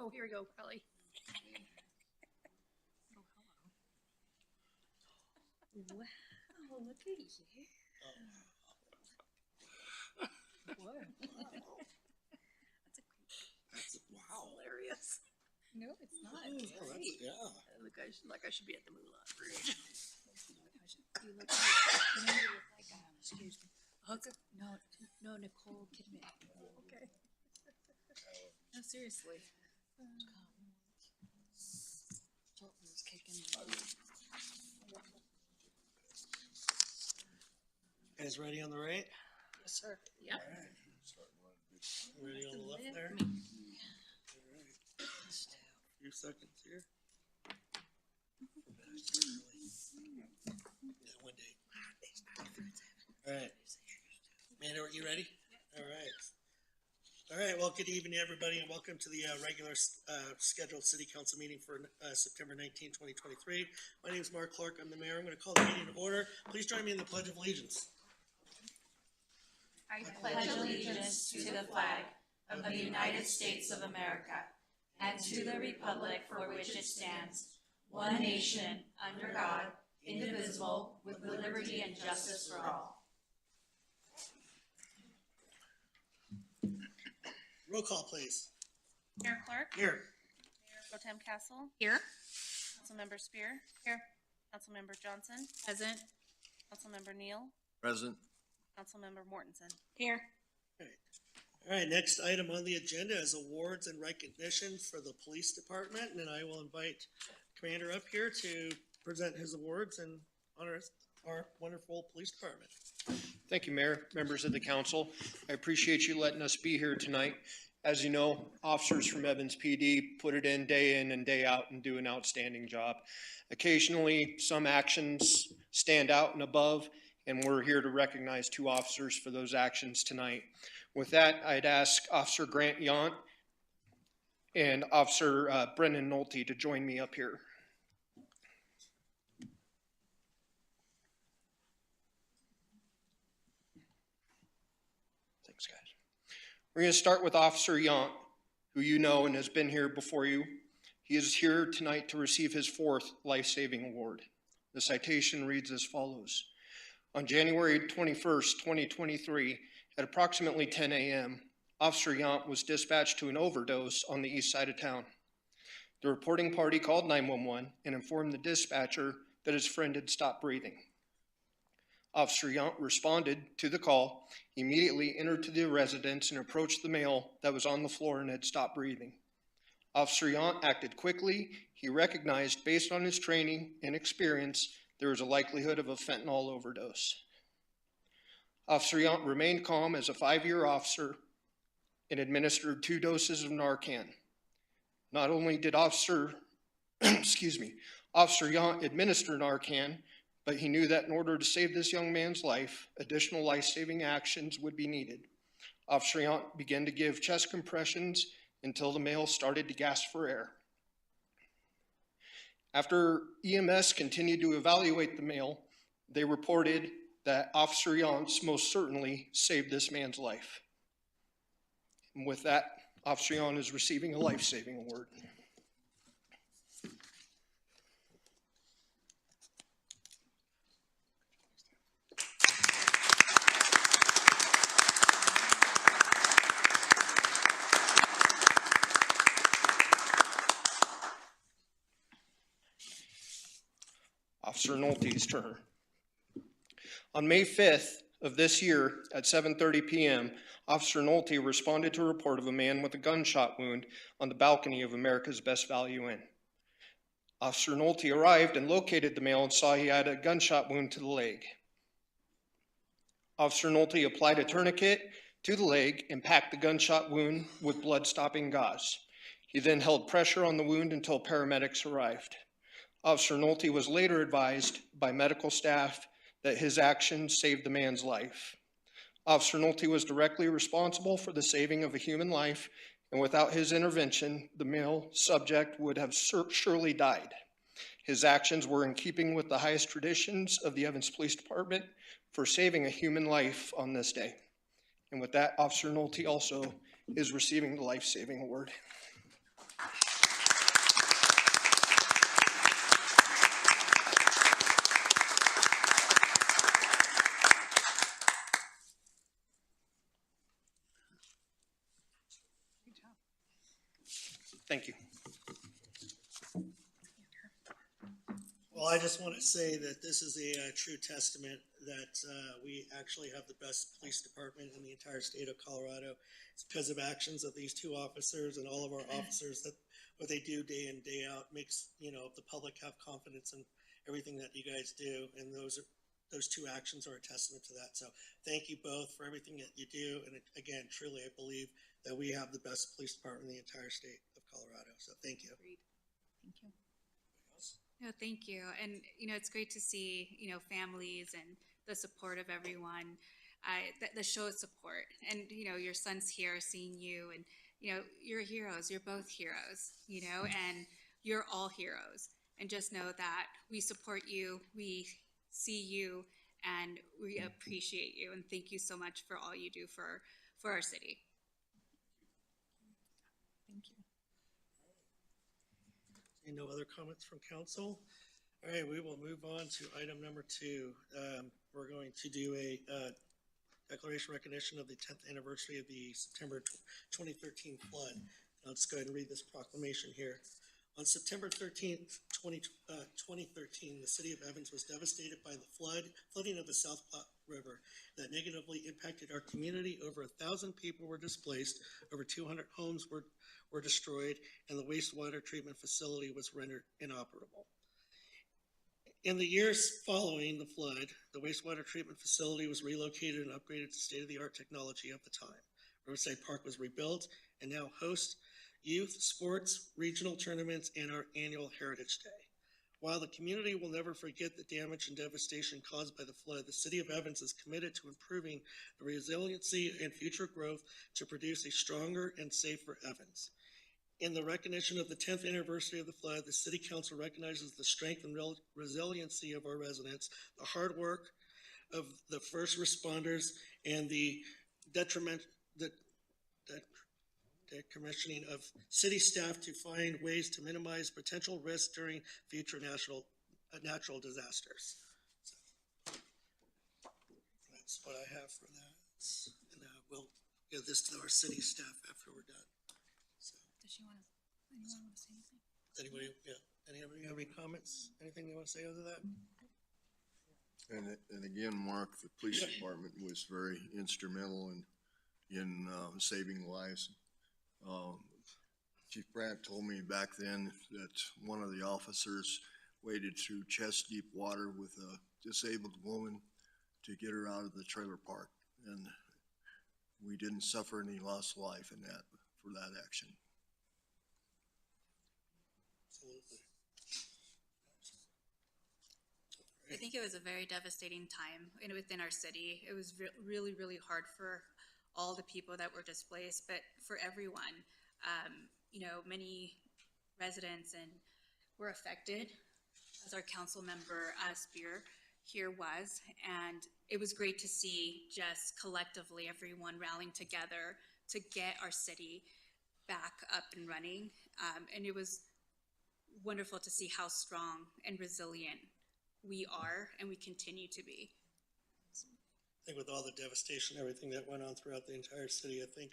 Oh, here we go, Kelly. Wow, look at you. Whoa. That's Wow. hilarious. No, it's not. Oh, It's that's, great. yeah. Like I should be at the Moulin Rouge. You look like, excuse me. Hooker? No, Nicole Kidman. Okay. No, seriously. Sultan's kicking. Guys ready on the right? Yes, sir. Yep. Ready on the left there? Me. Few seconds here. Yeah, one day. All right. Amanda, are you ready? All right. All right. Well, good evening, everybody, and welcome to the regular scheduled city council meeting for September 19, 2023. My name is Mark Clark. I'm the mayor. I'm going to call the meeting to order. Please join me in the Pledge of Allegiance. I pledge allegiance to the flag of the United States of America and to the republic for which it stands, one nation, under God, indivisible, with liberty and justice for all. Roll call, please. Mayor Clark. Here. Mayor Pro Tem Castle. Here. Councilmember Spear. Here. Councilmember Johnson. Present. Councilmember Neal. Present. Councilmember Mortensen. Here. All right, next item on the agenda is awards and recognition for the police department, and I will invite Commander up here to present his awards and honor our wonderful police department. Thank you, Mayor, members of the council. I appreciate you letting us be here tonight. As you know, officers from Evans PD put it in and day out and do an outstanding job. Occasionally, some actions stand out and above, and we're here to recognize two officers for those actions tonight. With that, I'd ask Officer Grant Yount and Officer Brendan Nolte to join me up here. Thanks, guys. We're going to start with Officer Yount, who you know and has been here before you. He is here tonight to receive his 4th life-saving award. The citation reads as follows. On January 21st, 2023, at approximately 10 a.m., Officer Yount was dispatched to an overdose on the east side of town. The reporting party called 911 and informed the dispatcher that his friend had stopped breathing. Officer Yount responded to the call, immediately entered to the residence and approached the male that was on the floor and had stopped breathing. Officer Yount acted quickly. He recognized, based on his training and experience, there was a likelihood of a fentanyl overdose. Officer Yount remained calm as a 5-year officer and administered 2 doses of Narcan. Not only did Officer Yount administer Narcan, but he knew that in order to save this young man's life, additional life-saving actions would be needed. Officer Yount began to give chest compressions until the male started to gasp for air. After EMS continued to evaluate the male, they reported that Officer Yount most certainly saved this man's life. And with that, Officer Yount is receiving a life-saving award. Officer Nolte's turn. On May 5th of this year at 7:30 p.m., Officer Nolte responded to a report of a man with a gunshot wound on the balcony of America's Best Value Inn. Officer Nolte arrived and located the male and saw he had a gunshot wound to the leg. Officer Nolte applied a tourniquet to the leg and packed the gunshot wound with blood-stopping gauze. He then held pressure on the wound until paramedics arrived. Officer Nolte was later advised by medical staff that his actions saved the man's life. Officer Nolte was directly responsible for the saving of a human life, and without his intervention, the male subject would have surely died. His actions were in keeping with the highest traditions of the Evans Police Department for saving a human life on this day. And with that, Officer Nolte also is receiving the life-saving award. Thank you. Well, I just want to say that this is a true testament that we actually have the best police department in the entire state of Colorado. It's because of actions of these two officers and all of our officers, that what they do day in, day out makes, the public have confidence in everything that you guys do. And those two actions are a testament to that. So thank you both for everything that you do. And again, truly, I believe that we have the best police department in the entire state of Colorado. So thank you. Agreed. Thank you. No, thank you. And, it's great to see, families and the support of everyone, the show of support. And, your son's here seeing you and, you're heroes. You're both heroes, and you're all heroes. And just know that we support you, we see you, and we appreciate you. And thank you so much for all you do for our city. Thank you. Any no other comments from council? All right, we will move on to item number 2. We're going to do a declaration recognition of the 10th anniversary of the September 2013 flood. Let's go ahead and read this proclamation here. On September 13th, 2013, the city of Evans was devastated by the flooding of the South Platte River that negatively impacted our community. Over 1,000 people were displaced, over 200 homes were destroyed, and the wastewater treatment facility was rendered inoperable. In the years following the flood, the wastewater treatment facility was relocated and upgraded to state-of-the-art technology of the time. Riverside Park was rebuilt and now hosts youth sports, regional tournaments, and our annual Heritage Day. While the community will never forget the damage and devastation caused by the flood, the city of Evans is committed to improving the resiliency and future growth to produce a stronger and safer Evans. In the recognition of the 10th anniversary of the flood, the City Council recognizes the strength and resiliency of our residents, the hard work of the first responders, and the decommissioning of city staff to find ways to minimize potential risks during future natural disasters. So, that's what I have for that. And we'll give this to our city staff after we're done. Does anyone want to say anything? Anybody have any comments? Anything you want to say other than that? And again, Mark, the police department was very instrumental in saving lives. Chief Brandt told me back then that one of the officers waded through chest deep water with a disabled woman to get her out of the trailer park, and we didn't suffer any loss of life in that for that action. Absolutely. I think it was a very devastating time within our city. It was really, really hard for all the people that were displaced, but for everyone. Many residents were affected, as our council member Spear here was, and it was great to see just collectively everyone rallying together to get our city back up and running. And it was wonderful to see how strong and resilient we are and we continue to be. I think with all the devastation, everything that went on throughout the entire city, I think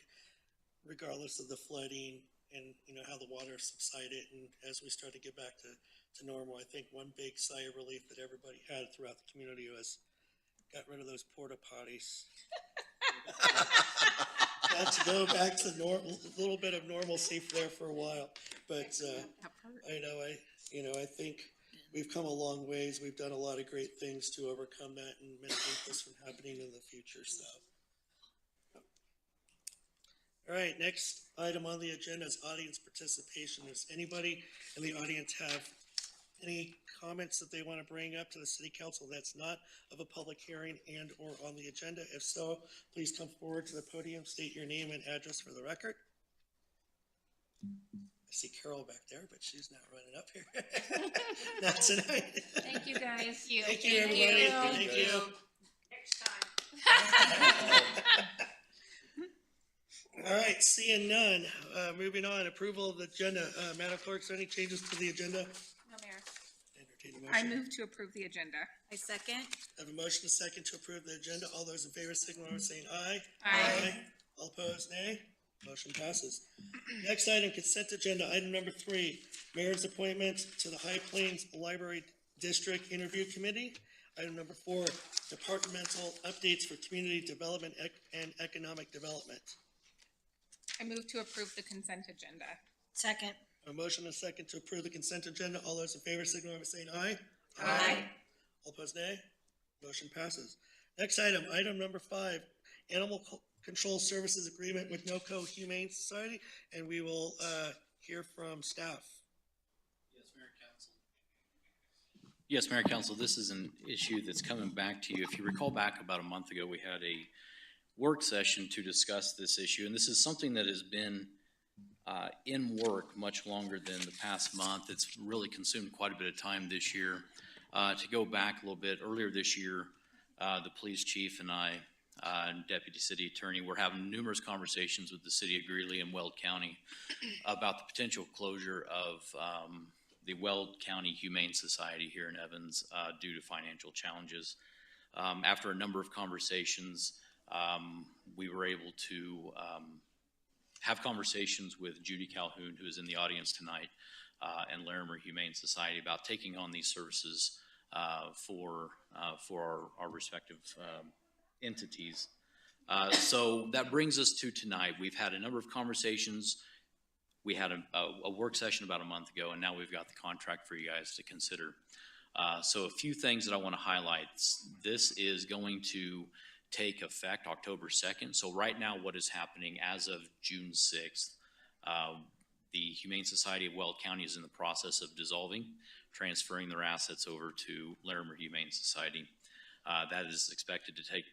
regardless of the flooding and how the water subsided, and as we start to get back to normal, I think one big sigh of relief that everybody had throughout the community was got rid of those porta potties. Got to go back to a little bit of normalcy there for a while, but I think we've come a long ways. We've done a lot of great things to overcome that and mitigate this from happening in the future. So, all right, next item on the agenda is audience participation. Does anybody in the audience have any comments that they want to bring up to the city council that's not of a public hearing and or on the agenda? If so, please come forward to the podium, state your name and address for the record. I see Carol back there, but she's not running up here. Not tonight. Thank you, guys. Thank you, everybody. Thank you. Next time. All right, seeing none, moving on, approval of the agenda. Madam Clerk, is there any changes to the agenda? No, Mayor. Entertain a I motion. move to approve the agenda. I second. I have a motion, a second to approve the agenda. All those in favor signify by saying aye. Aye. All opposed, nay. Motion passes. Next item, consent agenda, item number 3, mayor's appointment to the High Plains Library District Interview Committee. Item number 4, departmental updates for community development and economic development. I move to approve the consent agenda. Second. A motion and a second to approve the consent agenda. All those in favor signify by saying aye. Aye. All opposed, nay. Motion passes. Next item, item number 5, Animal Control Services Agreement with NOCO Humane Society, and we will, hear from staff. Yes, Mayor Council, this is an issue that's coming back to you. If you recall back about a month ago, we had a work session to discuss this issue, and this is something that has been in work much longer than the past month. It's really consumed quite a bit of time this year. To go back a little bit, earlier this year, the police chief and I, and Deputy City Attorney, were having numerous conversations with the City of Greeley and Weld County about the potential closure of the Weld County Humane Society here in Evans due to financial challenges. After a number of conversations, we were able to have conversations with Judy Calhoun, who is in the audience tonight, and Larimer Humane Society about taking on these services for our respective entities. So that brings us to tonight. We've had a number of conversations. We had a work session about a month ago, and now we've got the contract for you guys to consider. So a few things that I want to highlight. This is going to take effect October 2nd. So right now what is happening as of June 6th, the Humane Society of Weld County is in the process of dissolving, transferring their assets over to Larimer Humane Society. That is expected to take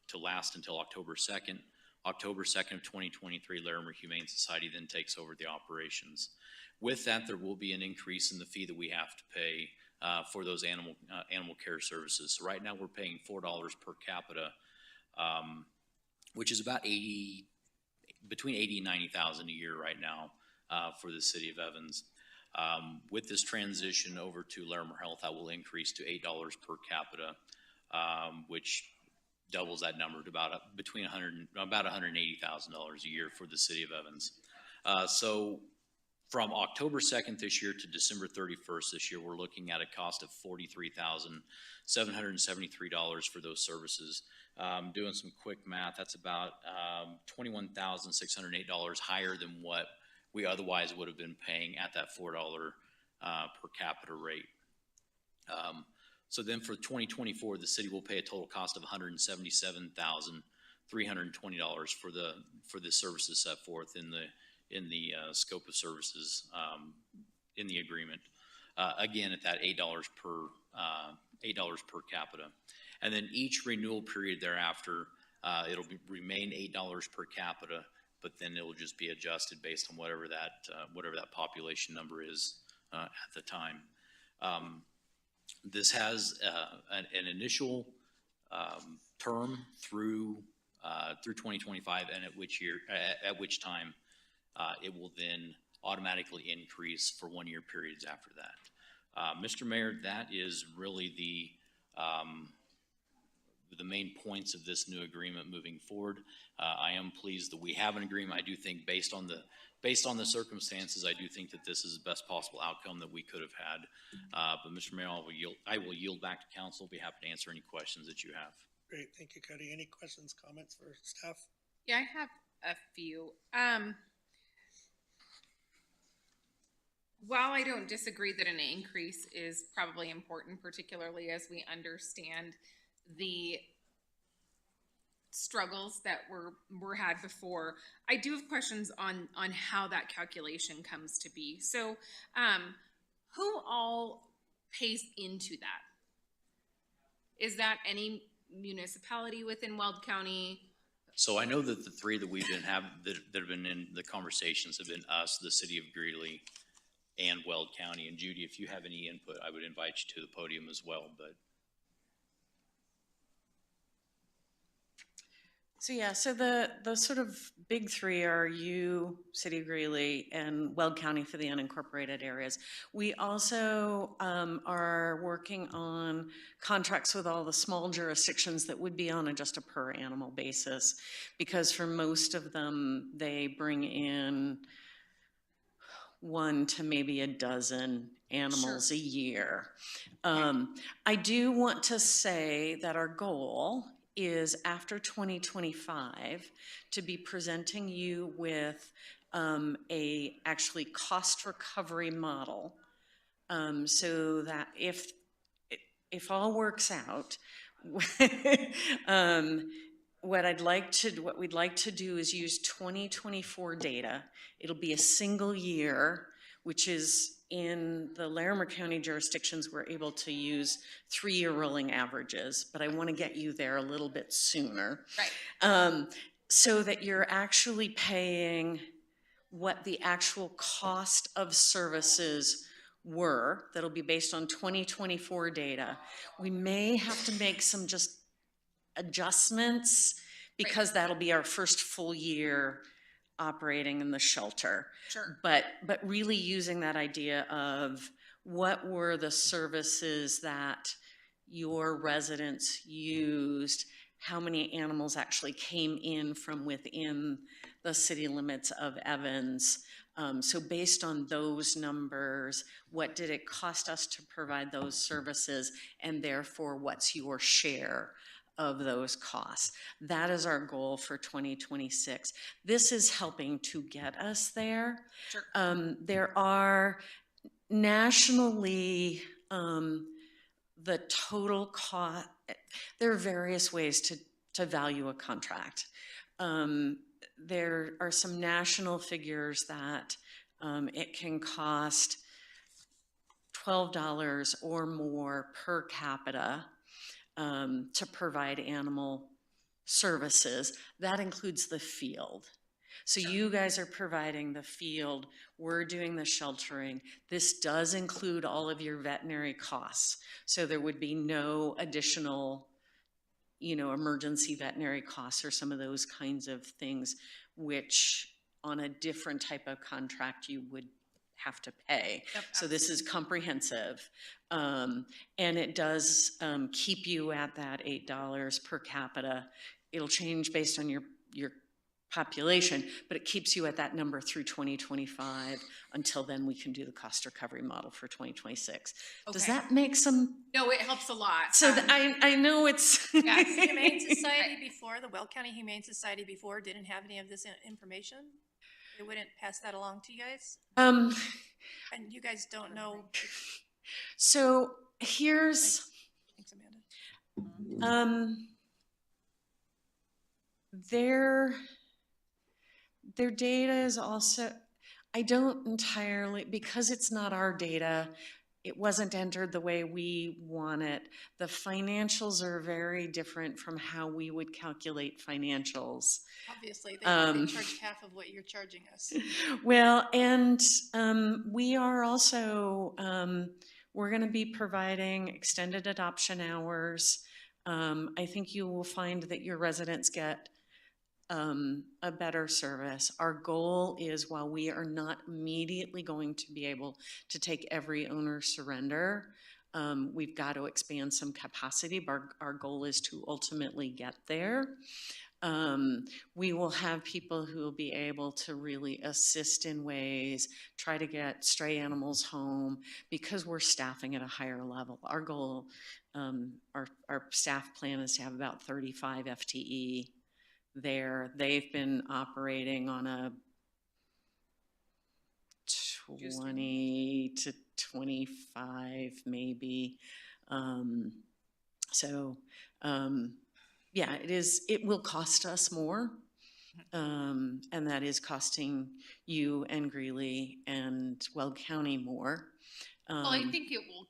to last until October 2nd. October 2nd of 2023, Larimer Humane Society then takes over the operations. With that, there will be an increase in the fee that we have to pay for those animal care services. So right now we're paying $4 per capita, which is about between $80,000 and $90,000 a year right now for the city of Evans. With this transition over to Larimer Health, that will increase to $8 per capita, which doubles that number to about $180,000 a year for the city of Evans. So from October 2nd this year to December 31st this year, we're looking at a cost of $43,773 for those services. Doing some quick math, that's about $21,608 higher than what we otherwise would have been paying at that $4 per capita rate. So then for 2024, the city will pay a total cost of $177,320 for the services set forth in the scope of services in the agreement. Again, at that $8 per capita, and then each renewal period thereafter, it'll remain $8 per capita, but then it'll just be adjusted based on whatever that population number is at the time. This has an initial term through 2025, and at which time it will then automatically increase for 1-year periods after that. Mr. Mayor, that is really the main points of this new agreement moving forward. I am pleased that we have an agreement. I do think based on the circumstances, I do think that this is the best possible outcome that we could have had. But Mr. Mayor, I will yield back to council. Be happy to answer any questions that you have. Great, thank you, Cody. Any questions, comments for staff? Yeah, I have a few. While I don't disagree that an increase is probably important, particularly as we understand the struggles that were had before, I do have questions on how that calculation comes to be. So who all pays into that? Is that any municipality within Weld County? So I know that the three that that have been in the conversations have been us, the city of Greeley, and Weld County. And Judy, if you have any input, I would invite you to the podium as well. But So yeah, so the sort of big three are you, City of Greeley, and Weld County for the unincorporated areas. We also are working on contracts with all the small jurisdictions that would be on just a per animal basis, because for most of them, they bring in 1 to maybe a dozen animals a year. I do want to say that our goal is after 2025 to be presenting you with a actually cost recovery model, so that if all works out, what we'd like to do is use 2024 data. It'll be a single year, which is in the Larimer County jurisdictions, we're able to use 3-year rolling averages, but I want to get you there a little bit sooner. Right. So that you're actually paying what the actual cost of services were. That'll be based on 2024 data. We may have to make some just adjustments because that'll be our first full year operating in the shelter. Sure. But really using that idea of what were the services that your residents used, how many animals actually came in from within the city limits of Evans. So based on those numbers, what did it cost us to provide those services, and therefore what's your share of those costs? That is our goal for 2026. This is helping to get us there. Sure. There are nationally, the total cost, there are various ways to value a contract. There are some national figures that it can cost $12 or more per capita to provide animal services. That includes the field. So you guys are providing the field, we're doing the sheltering. This does include all of your veterinary costs. So there would be no additional, emergency veterinary costs or some of those kinds of things, which on a different type of contract you would have to pay. Yep, so this is comprehensive. And it does keep you at that $8 per capita. It'll change based on your population, but it keeps you at that number through 2025. Until then, we can do the cost recovery model for 2026. Does Okay. that make some? No, it helps a lot. So I know it's. Yeah, Humane Society before, the Weld County Humane Society before didn't have any of this information? They wouldn't pass that along to you guys? And you guys don't know? So here's. Thanks, Amanda. Their data is also, I don't entirely, because it's not our data, it wasn't entered the way we want it. The financials are very different from how we would calculate financials. Obviously, they charge half of what you're charging us. Well, and we are also, we're going to be providing extended adoption hours. I think you will find that your residents get a better service. Our goal is, while we are not immediately going to be able to take every owner surrender, we've got to expand some capacity, but our goal is to ultimately get there. We will have people who will be able to really assist in ways, try to get stray animals home, because we're staffing at a higher level. Our goal, our staff plan is to have about 35 FTE there. They've been operating on a 20 to 25 maybe. Yeah, it will cost us more. And that is costing you and Greeley and Weld County more. Well, I think it will.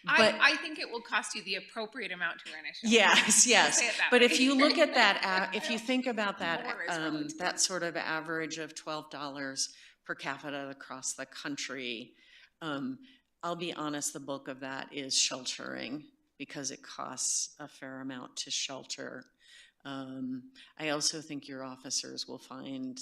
But I think it will cost you the appropriate amount to run a shelter. yes, yes. Say it that But way. if you look at that, if you think about that, More is relative. that sort of average of $12 per capita across the country, I'll be honest, the bulk of that is sheltering, because it costs a fair amount to shelter. I also think your officers will find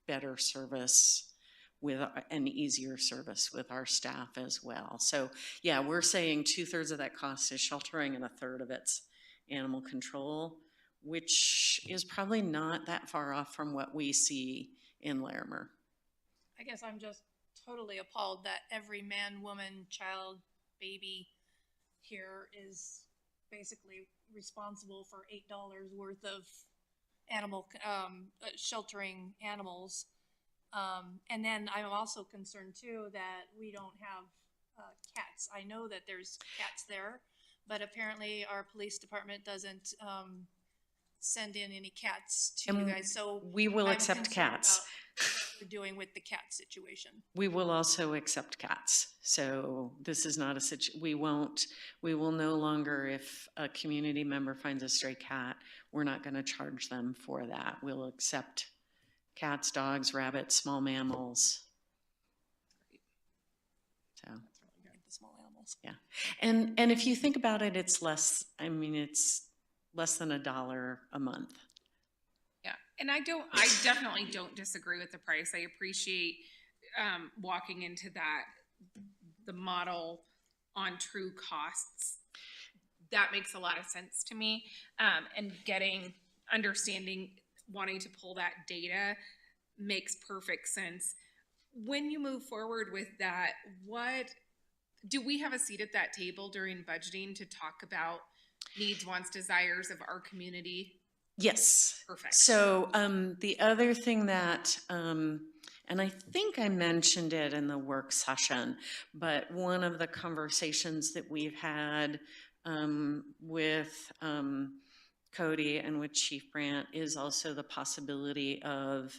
better service with an easier service with our staff as well. So yeah, we're saying 2/3 of that cost is sheltering and 1/3 of it's animal control, which is probably not that far off from what we see in Larimer. I guess I'm just totally appalled that every man, woman, child, baby here is basically responsible for $8 worth of animal, sheltering animals. And then I'm also concerned too that we don't have cats. I know that there's cats there, but apparently our police department doesn't send in any cats to you And guys. So we will I'm accept concerned cats. about what we're doing with the cat situation. We will also accept cats. So this is not a we will no longer, if a community member finds a stray cat, we're not going to charge them for that. We'll accept cats, dogs, rabbits, small mammals. So, The small animals. yeah. And if you think about it, it's less, I mean, it's less than $1 a month. Yeah, and I definitely don't disagree with the price. I appreciate walking into that, the model on true costs. That makes a lot of sense to me. And understanding, wanting to pull that data makes perfect sense. When you move forward with that, do we have a seat at that table during budgeting to talk about needs, wants, desires of our community? Yes. Perfect. So the other thing that, and I think I mentioned it in the work session, but one of the conversations that we've had with Cody and with Chief Brandt is also the possibility of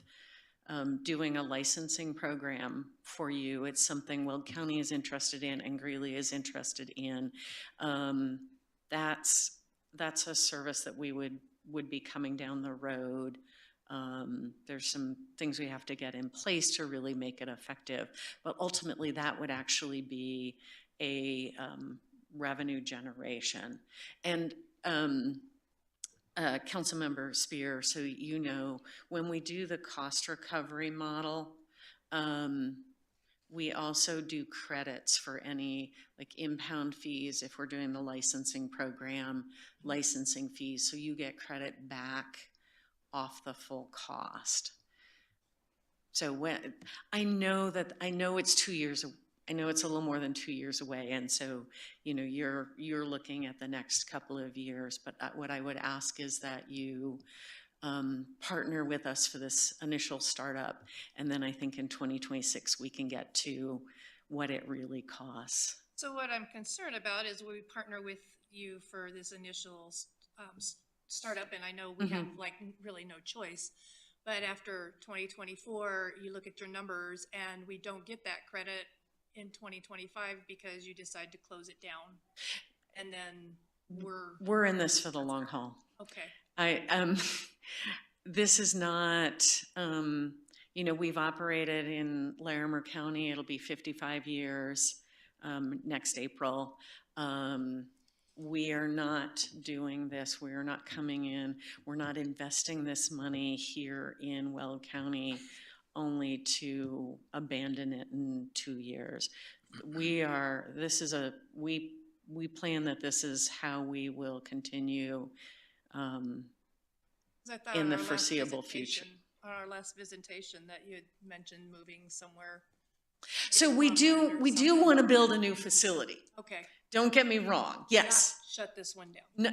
doing a licensing program for you. It's something Weld County is interested in and Greeley is interested in. That's a service that we would be coming down the road. There's some things we have to get in place to really make it effective, but ultimately that would actually be a revenue generation. And Councilmember Spear, so you know, when we do the cost recovery model, we also do credits for any like impound fees if we're doing the licensing program, licensing fees, so you get credit back off the full cost. So when I know it's 2 years, I know it's a little more than 2 years away, and so you know you're looking at the next couple of years. But what I would ask is that you partner with us for this initial startup, and then I think in 2026 we can get to what it really costs. So what I'm concerned about is we partner with you for this initial startup, and I know we have like really no choice. But after 2024, you look at your numbers and we don't get that credit in 2025 because you decide to close it down. And then we're in this for the long haul. Okay. This is not, you know, we've operated in Larimer County. It'll be 55 years next April. We are not doing this. We are not coming in. We're not investing this money here in Weld County only to abandon it in 2 years. We plan that this is how we will continue in the foreseeable future. On our last visitation that you had mentioned moving somewhere. So we do want to build a new facility. Okay. Don't get me wrong. Yes. Not shut this one down. No,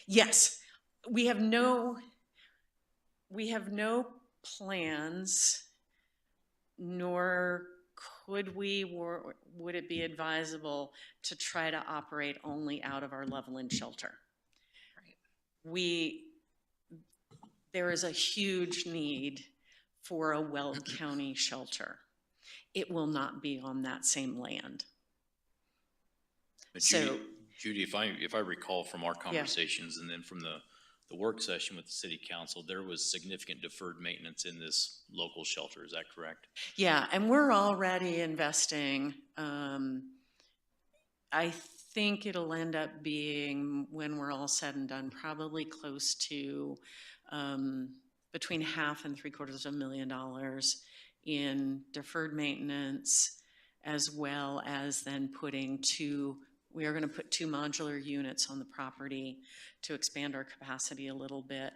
yes. We have no plans, nor could we, or would it be advisable to try to operate only out of our Loveland shelter? Right. There is a huge need for a Weld County shelter. It will not be on that same land. But So, Judy, if I recall from our conversations and then from the work session with the city council, there was significant deferred maintenance in this local shelter. Is that correct? yeah, and we're already investing. I think it'll end up being, when we're all said and done, probably close to between $500,000 and $750,000 in deferred maintenance, as well as then we are going to put 2 modular units on the property to expand our capacity a little bit,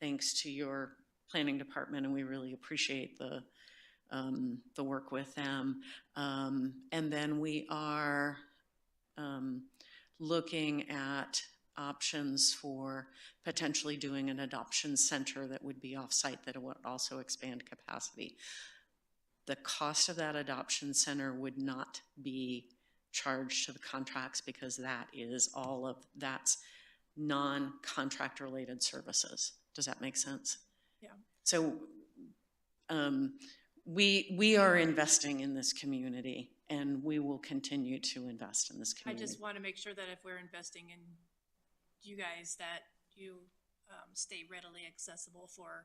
thanks to your planning department, and we really appreciate the work with them. And then we are looking at options for potentially doing an adoption center that would be off-site that would also expand capacity. The cost of that adoption center would not be charged to the contracts, because that's non-contract related services. Does that make sense? Yeah. So we are investing in this community, and we will continue to invest in this I community. just want to make sure that if we're investing in you guys, that you stay readily accessible for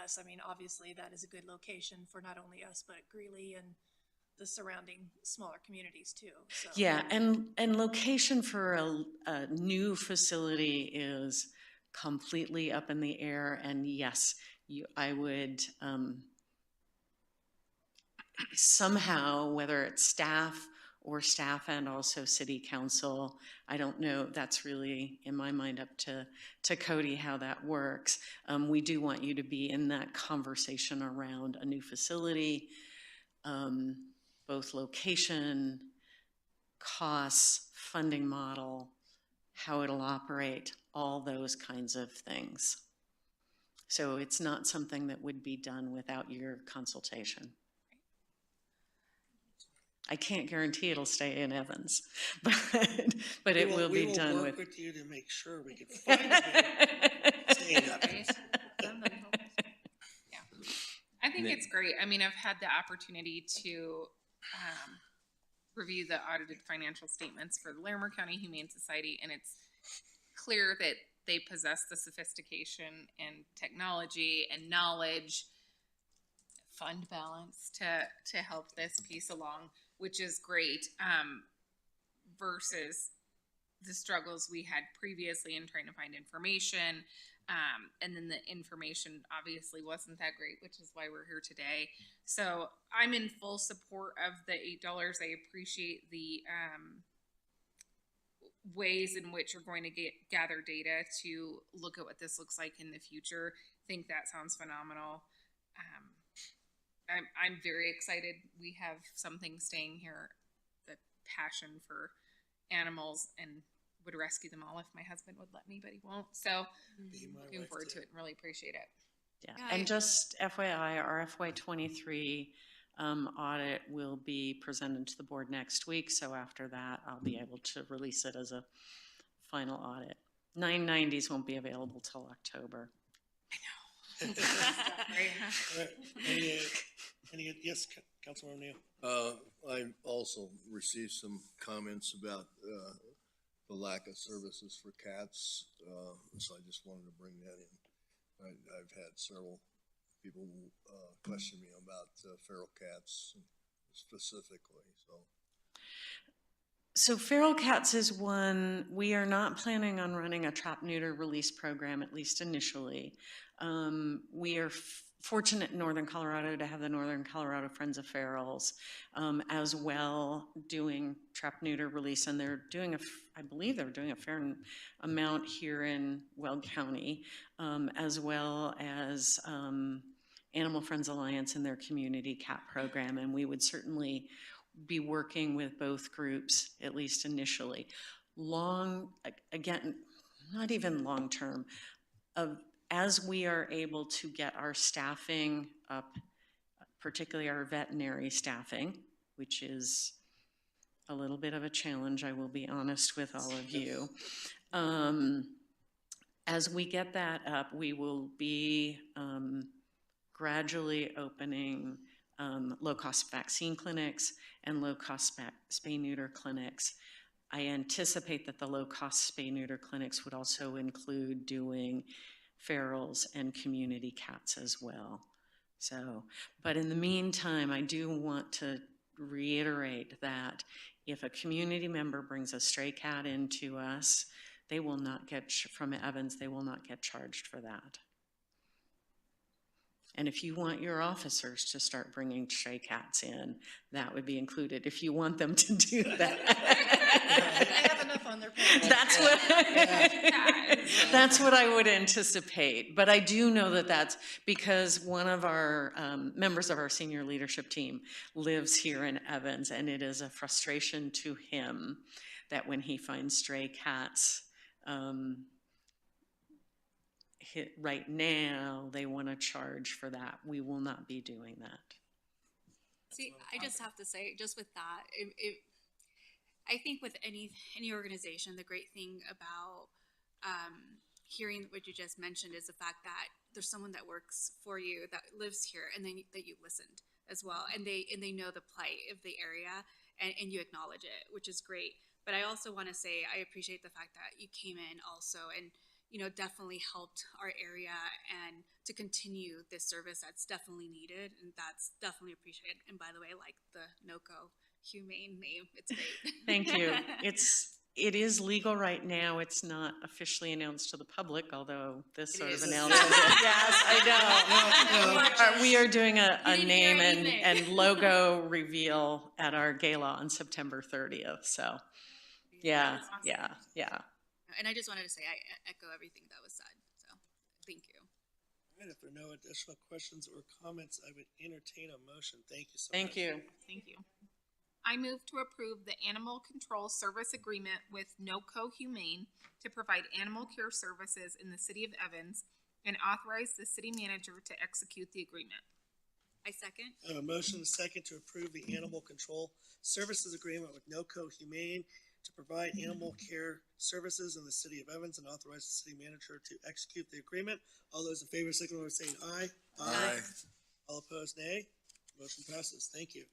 us. I mean, obviously, that is a good location for not only us, but Greeley and the surrounding smaller communities too. So. Yeah, and location for a new facility is completely up in the air. And yes, I would somehow, whether it's staff and also city council, I don't know, that's really in my mind up to Cody how that works. We do want you to be in that conversation around a new facility, both location, costs, funding model, how it'll operate, all those kinds of things. So it's not something that would be done without your consultation. I can't guarantee it'll stay in Evans, but it will be done We will with. work with you to make sure we can find a stay in Evans. Yeah, I think it's great. I mean, I've had the opportunity to review the audited financial statements for the Larimer County Humane Society, and it's clear that they possess the sophistication and technology and knowledge, fund balance to help this piece along, which is great, versus the struggles we had previously in trying to find information. And then the information obviously wasn't that great, which is why we're here today. So I'm in full support of the $8. I appreciate the ways in which you're going to gather data to look at what this looks like in the future. I think that sounds phenomenal. I'm very excited. We have something staying here, the passion for animals, and would rescue them all if my husband would let me, but he won't. So looking forward to it and really appreciate it. Yeah, and just FYI, our FY23 audit will be presented to the board next week. So after that, I'll be able to release it as a final audit. 990s won't be available till October. All right. Yes, Councilor O'Neill. I also received some comments about the lack of services for cats, so I just wanted to bring that in. I've had several people question me about feral cats specifically, so. So feral cats is one, we are not planning on running a trap neuter release program, at least initially. We are fortunate in Northern Colorado to have the Northern Colorado Friends of Ferals as well doing trap neuter release, and they're doing I believe they're doing a fair amount here in Weld County, as well as Animal Friends Alliance and their community cat program, and we would certainly be working with both groups, at least initially. Again, not even long term, as we are able to get our staffing up, particularly our veterinary staffing, which is a little bit of a challenge, I will be honest with all of you. As we get that up, we will be gradually opening low-cost vaccine clinics and low-cost spay-neuter clinics. I anticipate that the low-cost spay-neuter clinics would also include doing ferals and community cats as well. So, but in the meantime, I do want to reiterate that if a community member brings a stray cat into us, they will not get, from Evans, they will not get charged for that. And if you want your officers to start bringing stray cats in, that would be included, if you want them to do that. They have enough on their plate. That's what I would anticipate. But I do know that that's because one of our members of our senior leadership team lives here in Evans, and it is a frustration to him that when he finds stray cats, right now, they want to charge for that. We will not be doing that. See, I just have to say, just with that, I think with any organization, the great thing about hearing what you just mentioned is the fact that there's someone that works for you, that lives here, and that you listened as well, and they know the plight of the area, and you acknowledge it, which is great. But I also want to say I appreciate the fact that you came in also and definitely helped our area and to continue this service that's definitely needed, and that's definitely appreciated. And by the way, like the NOCO humane name, it's great. Thank you. It is legal right now. It's not officially announced to the public, although this sort of announces it. Yes, I know. We are doing a name and logo reveal at our gala on September 30th. So, yeah. And I just wanted to say I echo everything that was said. So, thank you. All right, if there are no additional questions or comments, I would entertain a motion. Thank you so much. Thank you. Thank you. I move to approve the Animal Control Service Agreement with NOCO Humane to provide animal care services in the city of Evans and authorize the city manager to execute the agreement. I second. I have a motion and a second to approve the Animal Control Services Agreement with NOCO Humane to provide animal care services in the city of Evans and authorize the city manager to execute the agreement. All those in favor signal by saying aye. Aye. All opposed, nay. Motion passes. Thank you.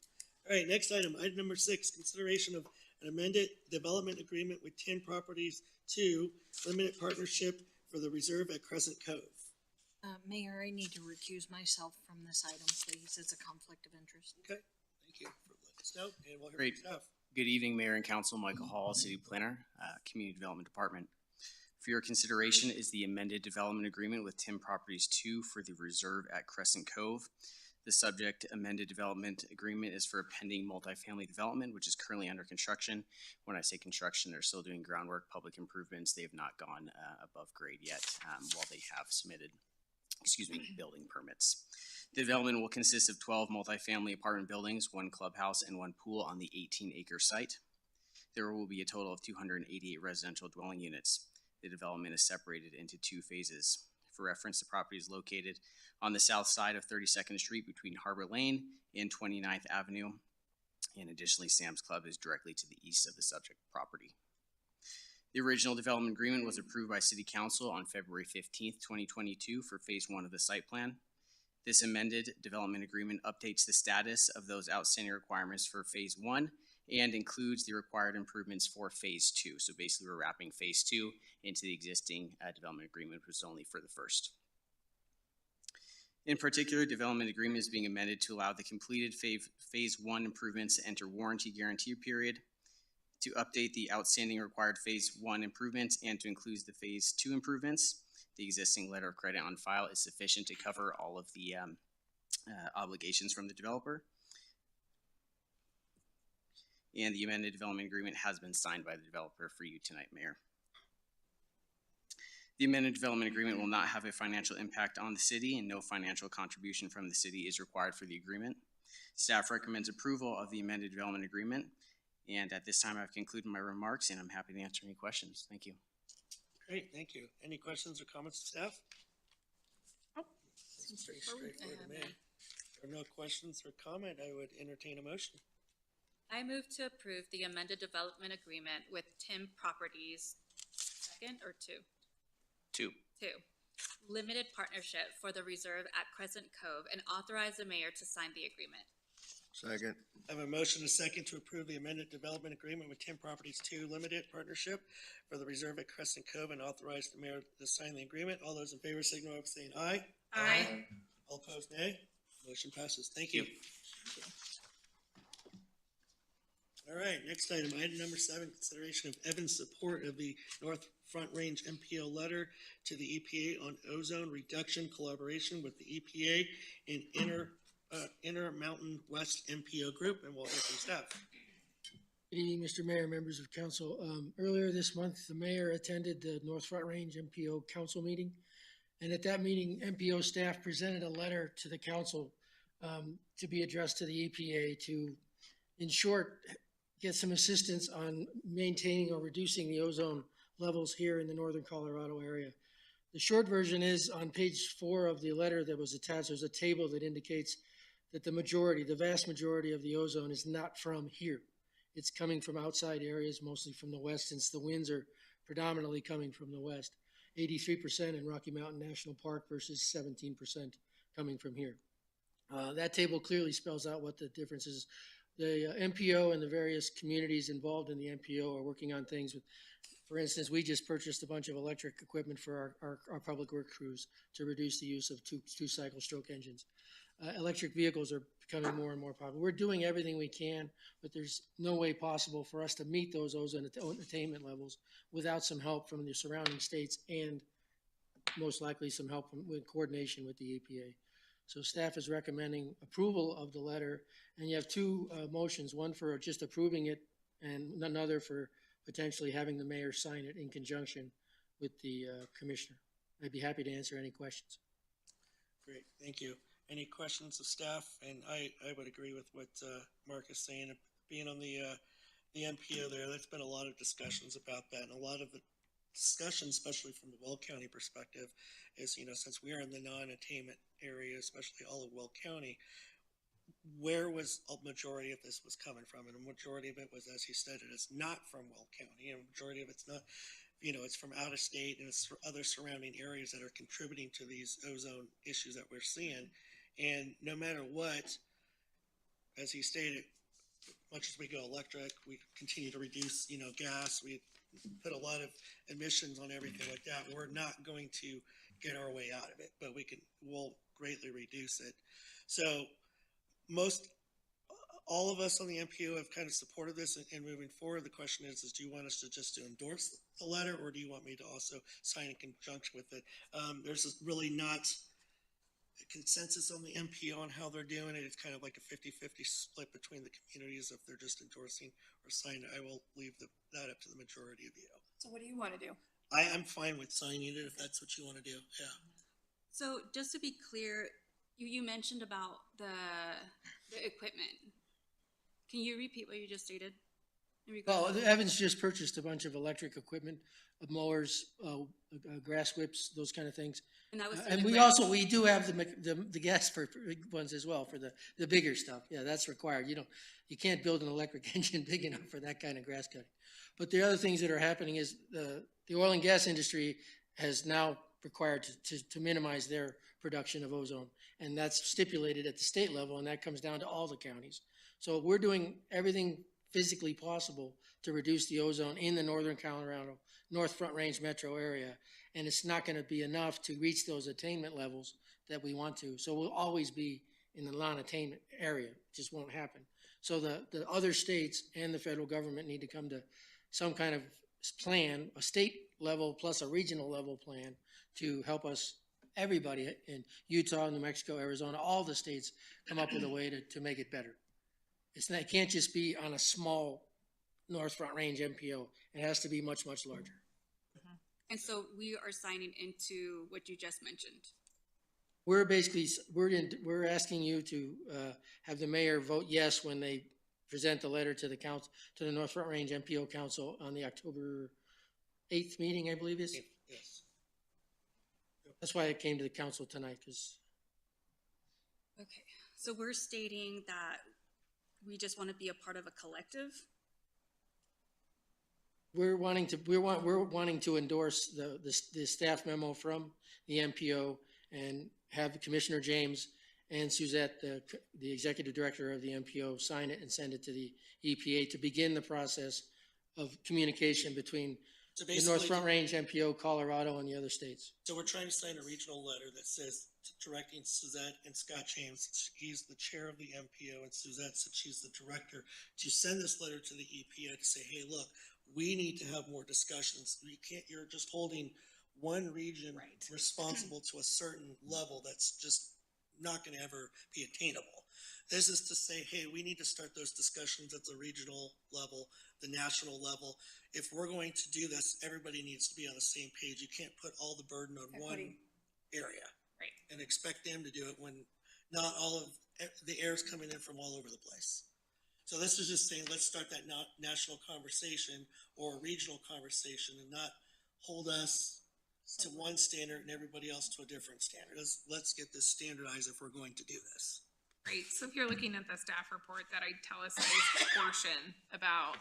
All right, next item number 6, consideration of an amended development agreement with 10 Properties 2 Limited Partnership for the Reserve at Crescent Cove. Mayor, I need to recuse myself from this item, please. It's a conflict of interest. Okay, thank you for letting us know, and we'll hear Great. from staff. Good evening, Mayor and Council. Michael Hall, City Planner, Community Development Department. For your consideration is the amended development agreement with Tim Properties 2 for the Reserve at Crescent Cove. The subject amended development agreement is for a pending multifamily development, which is currently under construction. When I say construction, they're still doing groundwork, public improvements. They have not gone above grade yet, while they have submitted, building permits. The development will consist of 12 multifamily apartment buildings, 1 clubhouse, and 1 pool on the 18-acre site. There will be a total of 288 residential dwelling units. The development is separated into 2 phases. For reference, the property is located on the south side of 32nd Street between Harbor Lane and 29th Avenue. And additionally, Sam's Club is directly to the east of the subject property. The original development agreement was approved by City Council on February 15th, 2022 for Phase 1 of the site plan. This amended development agreement updates the status of those outstanding requirements for Phase 1 and includes the required improvements for Phase 2. So basically, we're wrapping Phase 2 into the existing development agreement, which was only for the first. In particular, development agreement is being amended to allow the completed Phase 1 improvements to enter warranty guarantee period, to update the outstanding required Phase 1 improvements, and to include the Phase 2 improvements. The existing letter of credit on file is sufficient to cover all of the obligations from the developer. And the amended development agreement has been signed by the developer for you tonight, Mayor. The amended development agreement will not have a financial impact on the city, and no financial contribution from the city is required for the agreement. Staff recommends approval of the amended development agreement. And at this time, I've concluded my remarks, and I'm happy to answer any questions. Thank you. Great, thank you. Any questions or comments to staff? Seems very straightforward to me. If there are no questions or comment, I would entertain a motion. I move to approve the amended development agreement with Tim Properties, second or 2? 2. 2. Limited Partnership for the Reserve at Crescent Cove and authorize the mayor to sign the agreement. Second. I have a motion and a second to approve the amended development agreement with 10 Properties 2 Limited Partnership for the Reserve at Crescent Cove and authorize the mayor to sign the agreement. All those in favor signify by saying aye. Aye. All opposed, nay. Motion passes. Thank you. All right, next item number 7, consideration of Evan's support of the North Front Range MPO letter to the EPA on ozone reduction collaboration with the EPA and Intermountain West MPO Group, and we'll hear from staff. Good evening, Mr. Mayor, members of council. Earlier this month, the mayor attended the North Front Range MPO council meeting. And at that meeting, MPO staff presented a letter to the council to be addressed to the EPA to, in short, get some assistance on maintaining or reducing the ozone levels here in the northern Colorado area. The short version is on page 4 of the letter that was attached, there's a table that indicates that the vast majority of the ozone is not from here. It's coming from outside areas, mostly from the west, since the winds are predominantly coming from the west. 83% in Rocky Mountain National Park versus 17% coming from here. That table clearly spells out what the difference is. The MPO and the various communities involved in the MPO are working on things with, for instance, we just purchased a bunch of electric equipment for our public work crews to reduce the use of two-cycle stroke engines. Electric vehicles are becoming more and more popular. We're doing everything we can, but there's no way possible for us to meet those ozone attainment levels without some help from the surrounding states and most likely some help with coordination with the EPA. So staff is recommending approval of the letter, and you have 2 motions, one for just approving it and another for potentially having the mayor sign it in conjunction with the commissioner. I'd be happy to answer any questions. Great, thank you. Any questions of staff? And I would agree with what Mark is saying. Being on the MPO there, there's been a lot of discussions about that, and a lot of the discussion, especially from the Will County perspective, is, since we are in the non-attainment area, especially all of Will County, where was a majority of this was coming from? And a majority of it was, as he stated, it's not from Will County, and a majority of it's not, it's from out of state, and it's other surrounding areas that are contributing to these ozone issues that we're seeing. And no matter what, as he stated, much as we go electric, we continue to reduce, gas, we put a lot of emissions on everything like that. We're not going to get our way out of it, but we'll greatly reduce it. So all of us on the MPO have kind of supported this and moving forward. The question is do you want us to just endorse the letter, or do you want me to also sign in conjunction with it? There's really not a consensus on the MPO on how they're doing it. It's kind of like a 50-50 split between the communities if they're just endorsing or signing it. I will leave that up to the majority of you. So what do you want to do? I'm fine with signing it if that's what you want to do. Yeah. So just to be clear, you mentioned about the equipment. Can you repeat what you just stated? Well, Evans just purchased a bunch of electric equipment, mowers, grass whips, those kind of things. And that was And we do have the gas for ones as well for the bigger stuff. Yeah, that's required. You can't build an electric engine big enough for that kind of grass cutting. But the other things that are happening is the oil and gas industry has now required to minimize their production of ozone, and that's stipulated at the state level, and that comes down to all the counties. So we're doing everything physically possible to reduce the ozone in the northern Colorado, North Front Range metro area, and it's not going to be enough to reach those attainment levels that we want to. So we'll always be in the non-attainment area. It just won't happen. So the other states and the federal government need to come to some kind of plan, a state level plus a regional level plan to help us, everybody in Utah, New Mexico, Arizona, all the states come up with a way to make it better. It can't just be on a small North Front Range MPO. It has to be much, much larger. And so we are signing into what you just mentioned. We're asking you to have the mayor vote yes when they present the letter to the council, to the North Front Range MPO Council on the October 8th meeting, I believe is. Yes. That's why I came to the council tonight, because. Okay, so we're stating that we just want to be a part of a collective. We're wanting to endorse the staff memo from the MPO and have Commissioner James and Suzette, the executive director of the MPO, sign it and send it to the EPA to begin the process of communication between the North Front Range MPO, Colorado, and the other states. So we're trying to sign a regional letter that says directing Suzette and Scott James, he's the chair of the MPO, and Suzette said she's the director, to send this letter to the EPA to say, hey, look, we need to have more discussions. You're just holding one region responsible to a certain level that's just not gonna ever be attainable. This is to say, hey, we need to start those discussions at the regional level, the national level. If we're going to do this, everybody needs to be on the same page. You can't put all the burden on one area. Right. And expect them to do it when not all of the air is coming in from all over the place. So this is just saying, let's start that national conversation or regional conversation and not hold us to one standard and everybody else to a different standard. Let's get this standardized if we're going to do this. Right, so if you're looking at the staff report that italicized portion about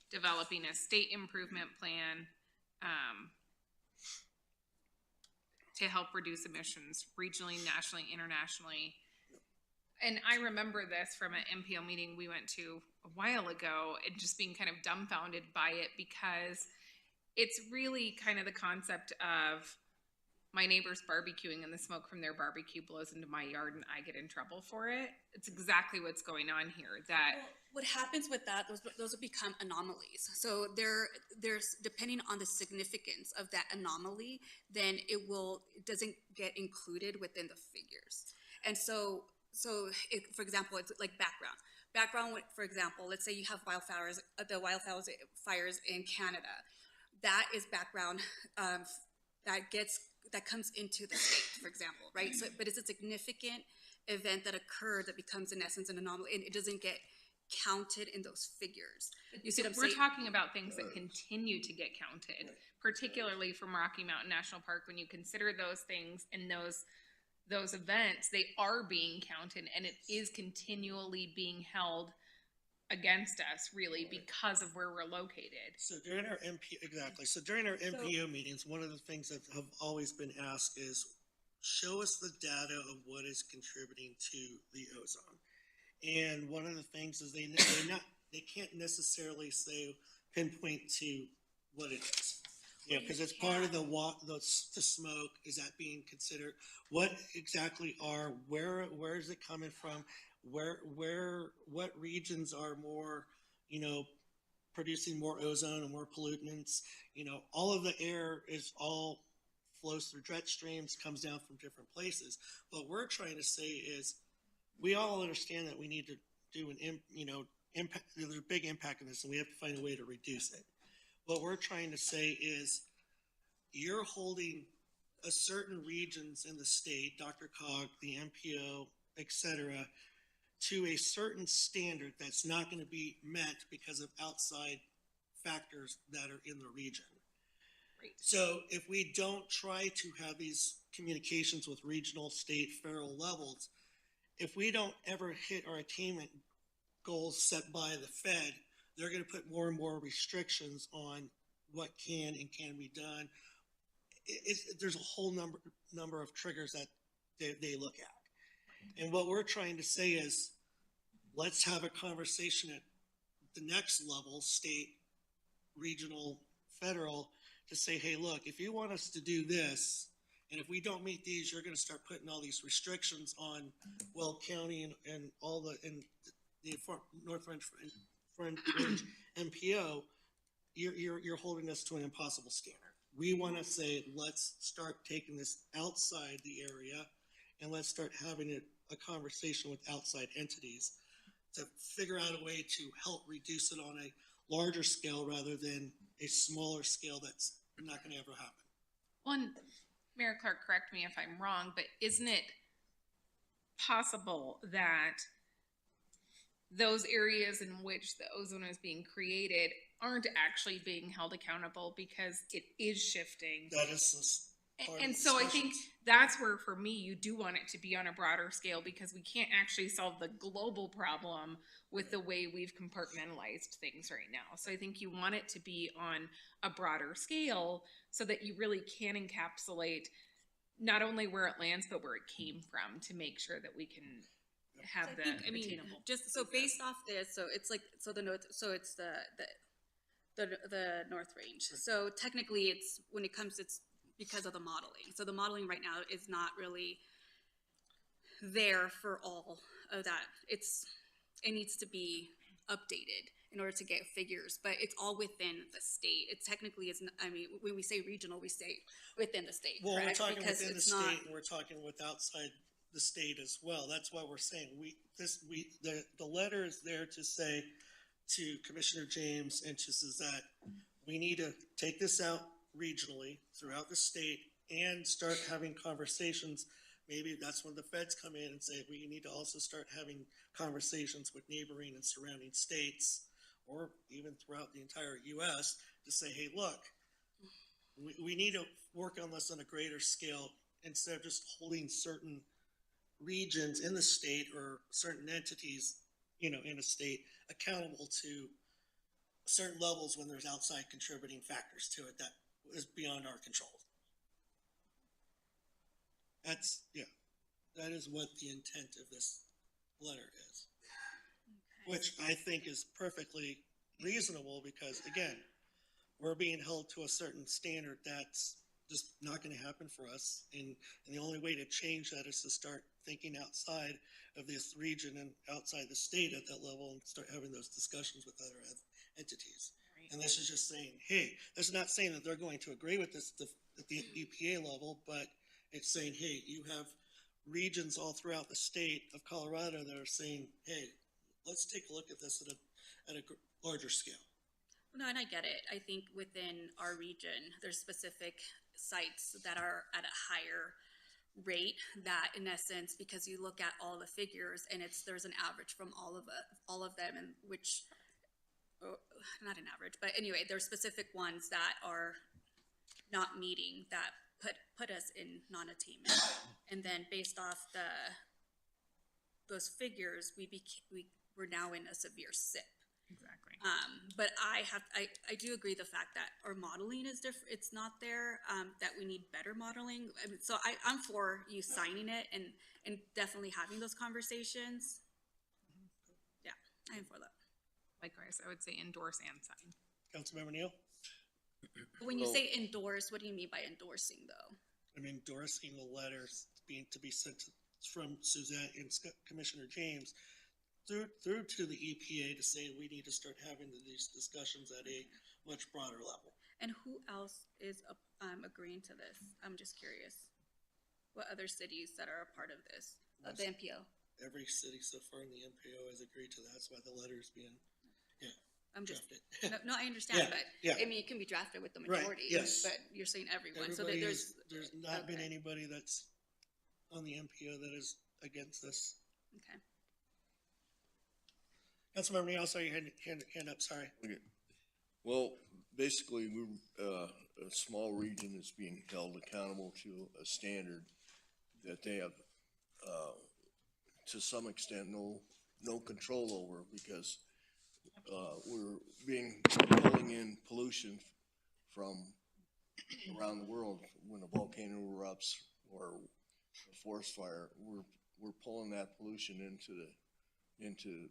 developing a state improvement plan, to help reduce emissions regionally, nationally, internationally. And I remember this from an MPO meeting we went to a while ago and just being kind of dumbfounded by it, because it's really kind of the concept of my neighbor's barbecuing and the smoke from their barbecue blows into my yard and I get in trouble for it. It's exactly what's going on here. That What happens with that, those will become anomalies. So there's depending on the significance of that anomaly, then it doesn't get included within the figures. And so for example, it's like background. Background, for example, let's say you have wildfires, the wildfires in Canada. That is background that comes into the state, for example, right? So, but it's a significant event that occurred that becomes in essence an anomaly, and it doesn't get counted in those figures. You see what I'm saying? We're talking about things that continue to get counted, particularly from Rocky Mountain National Park. When you consider those things and those events, they are being counted, and it is continually being held against us, really, because of where we're located. So during our MPO meetings, one of the things that have always been asked is, show us the data of what is contributing to the ozone. And one of the things is they can't necessarily pinpoint to what it is. Yeah, because it's part of the smoke. Is that being considered? What exactly where is it coming from? What regions are more, producing more ozone and more pollutants? All of the air flows through jet streams, comes down from different places. What we're trying to say is, we all understand that we need to do impact. There's a big impact on this, and we have to find a way to reduce it. What we're trying to say is, you're holding a certain regions in the state, DRCOG, the MPO, etc., to a certain standard that's not going to be met because of outside factors that are in the region. Right. So if we don't try to have these communications with regional, state, federal levels, if we don't ever hit our attainment goals set by the Fed, they're going to put more and more restrictions on what can and can't be done. There's a whole number of triggers that they look at. And what we're trying to say is, let's have a conversation at the next level, state, regional, federal, to say, hey, look, if you want us to do this, and if we don't meet these, you're going to start putting all these restrictions on Weld County and all the North Front Range MPO. You're holding us to an impossible standard. We want to say, let's start taking this outside the area, and let's start having a conversation with outside entities to figure out a way to help reduce it on a larger scale rather than a smaller scale that's not going to ever happen. Well, Mayor Clark, correct me if I'm wrong, but isn't it possible that those areas in which the ozone is being created aren't actually being held accountable because it is shifting? That is and so I think that's where, for me, you do want it to be on a broader scale, because we can't actually solve the global problem with the way we've compartmentalized things right now. So I think you want it to be on a broader scale so that you really can encapsulate not only where it lands, but where it came from, to make sure that we can have attainable. Just so based off this, so it's like, so it's the North Range. So technically it's, when it comes, it's because of the modeling. So the modeling right now is not really there for all of that. It needs to be updated in order to get figures, but it's all within the state. It technically is, I mean, when we say regional, we say within the state, Well, we're correct? talking Because within the it's not- state and we're talking with outside the state as well. That's why we're saying the letter is there to say to Commissioner James and to Suzette, we need to take this out regionally throughout the state and start having conversations. Maybe that's when the feds come in and say, we need to also start having conversations with neighboring and surrounding states, or even throughout the entire US, to say, hey, look, we need to work on this on a greater scale instead of just holding certain regions in the state or certain entities, in a state accountable to certain levels when there's outside contributing factors to it that is beyond our control. That is what the intent of this letter is. Which I think is perfectly reasonable because, again, we're being held to a certain standard that's just not gonna happen for us. And the only way to change that is to start thinking outside of this region and outside the state at that level and start having those discussions with other entities. And this is just saying, hey, this is not saying that they're going to agree with this at the EPA level, but it's saying, hey, you have regions all throughout the state of Colorado that are saying, hey, let's take a look at this at a larger scale. No, and I get it. I think within our region, there's specific sites that are at a higher rate that, in essence, because you look at all the figures and there's an average from all of them, and which, not an average, but anyway, there's specific ones that are not meeting that put us in non-attainment, and then based off those figures, we're now in a severe SIP. Exactly. But I do agree the fact that our modeling is different. It's not there, that we need better modeling. I mean, so I'm for you signing it and definitely having those conversations. Yeah, I am for that. Likewise, I would say endorse and sign. Councilmember Neal? When you say endorse, what do you mean by endorsing though? I'm endorsing the letters to be sent from Suzette and Commissioner James through to the EPA to say we need to start having these discussions at a much broader level. And who else is agreeing to this? I'm just curious. What other cities that are a part of this? The MPO? Every city so far in the MPO has agreed to that. That's why the letter's being, I'm just, drafted. no, I understand, but yeah. I mean, it can be drafted with the Right, majority. yes. But you're saying everyone, so Everybody there's not been okay. anybody that's on the MPO that is against this. Okay. Councilmember Neal, saw your hand up, sorry. Okay. Well, basically, a small region is being held accountable to a standard that they have, to some extent, no control over, because we're pulling in pollution from around the world. When a volcano erupts or a forest fire, we're pulling that pollution into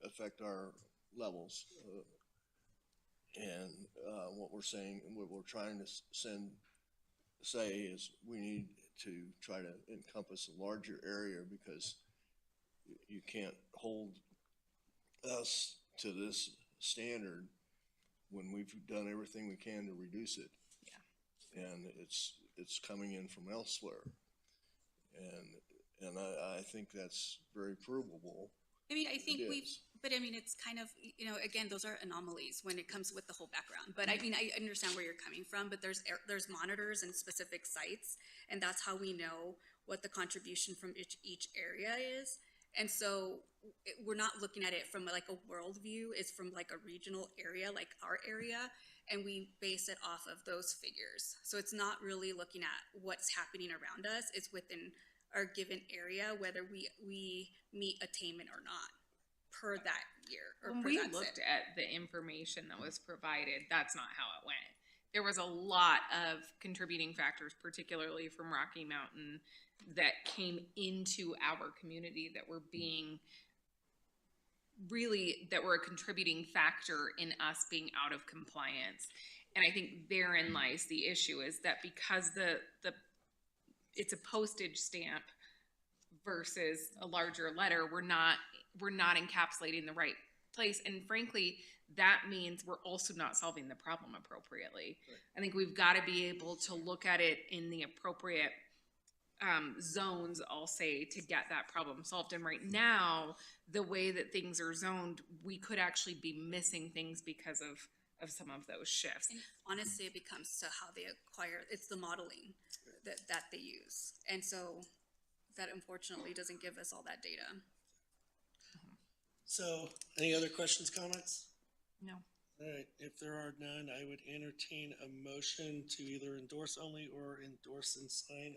affect our levels. And what we're saying, what we're trying to say is we need to try to encompass a larger area, because you can't hold us to this standard when we've done everything we can to reduce it. Yeah. And it's coming in from elsewhere. And I think that's very provable. I mean, I think but I mean, it's kind of, again, those are anomalies when it comes with the whole background. But I mean, I understand where you're coming from, but there's monitors in specific sites, and that's how we know what the contribution from each area is. And so we're not looking at it from like a world view, it's from like a regional area, like our area, and we base it off of those figures. So it's not really looking at what's happening around us, it's within our given area, whether we meet attainment or not per that year. Or When per we that looked SIP. at the information that was provided, that's not how it went. There was a lot of contributing factors, particularly from Rocky Mountain, that came into our community that were a contributing factor in us being out of compliance. And I think therein lies the issue, is that because it's a postage stamp versus a larger letter, we're not encapsulating the right place. And frankly, that means we're also not solving the problem appropriately. Right. I think we've got to be able to look at it in the appropriate zones, I'll say, to get that problem solved. And right now, the way that things are zoned, we could actually be missing things because of some of those shifts. And honestly, it becomes to how they acquire, it's the modeling that they use. And so that unfortunately doesn't give us all that data. So, any other questions, comments? No. All right, if there are none, I would entertain a motion to either endorse only or endorse and sign.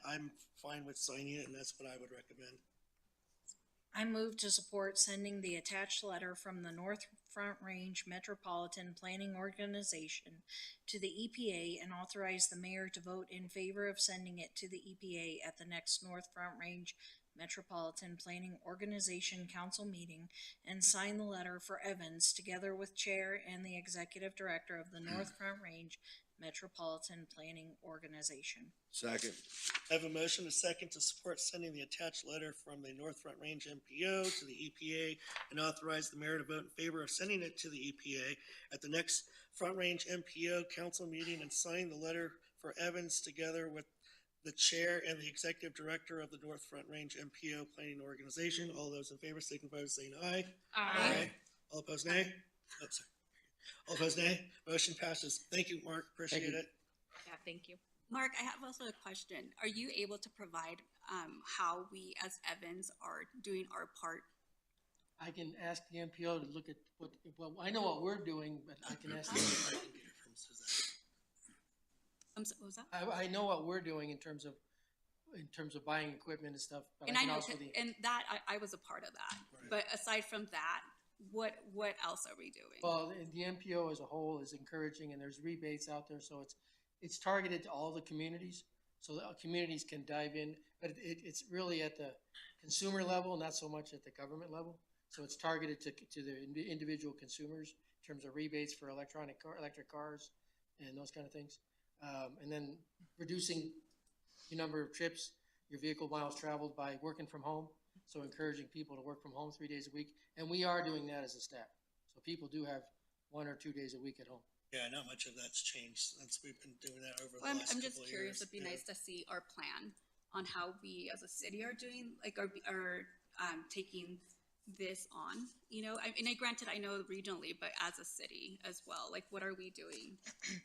I'm fine with signing it, and that's what I would recommend. I move to support sending the attached letter from the North Front Range Metropolitan Planning Organization to the EPA and authorize the mayor to vote in favor of sending it to the EPA at the next North Front Range Metropolitan Planning Organization Council meeting and sign the letter for Evans together with chair and the executive director of the North Front Range Metropolitan Planning Organization. Second. I have a motion, a second, to support sending the attached letter from the North Front Range MPO to the EPA and authorize the mayor to vote in favor of sending it to the EPA at the next Front Range MPO council meeting and sign the letter for Evans together with the chair and the executive director of the North Front Range MPO Planning Organization. All those in favor signify by saying aye. Aye. All opposed, nay? Oh, sorry. All opposed, nay? Motion passes. Thank you, Mark. Appreciate Thank you. it. Yeah, thank you. Mark, I have also a question. Are you able to provide how we as Evans are doing our part? I can ask the MPO to look at well, I know what we're doing, but I can ask them. What was that? I know what we're doing in terms of buying equipment and stuff, but And I I can know, also and that, I was a part of that. Right. But aside from that, what else are we doing? well, the MPO as a whole is encouraging, and there's rebates out there, so it's targeted to all the communities, so the communities can dive in, but it's really at the consumer level, not so much at the government level. So it's targeted to the individual consumers in terms of rebates for electric cars and those kind of things. And then reducing your number of trips, your vehicle miles traveled by working from home. So encouraging people to work from home 3 days a week. And we are doing that as a staff. So people do have 1 or 2 days a week at home. Yeah, not much of that's changed since we've been doing that over the Well, last I'm couple just of curious. years. It'd be Yeah. nice to see our plan on how we as a city are doing, like are taking this on, you know, and granted, I know regionally, but as a city as well, like what are we doing?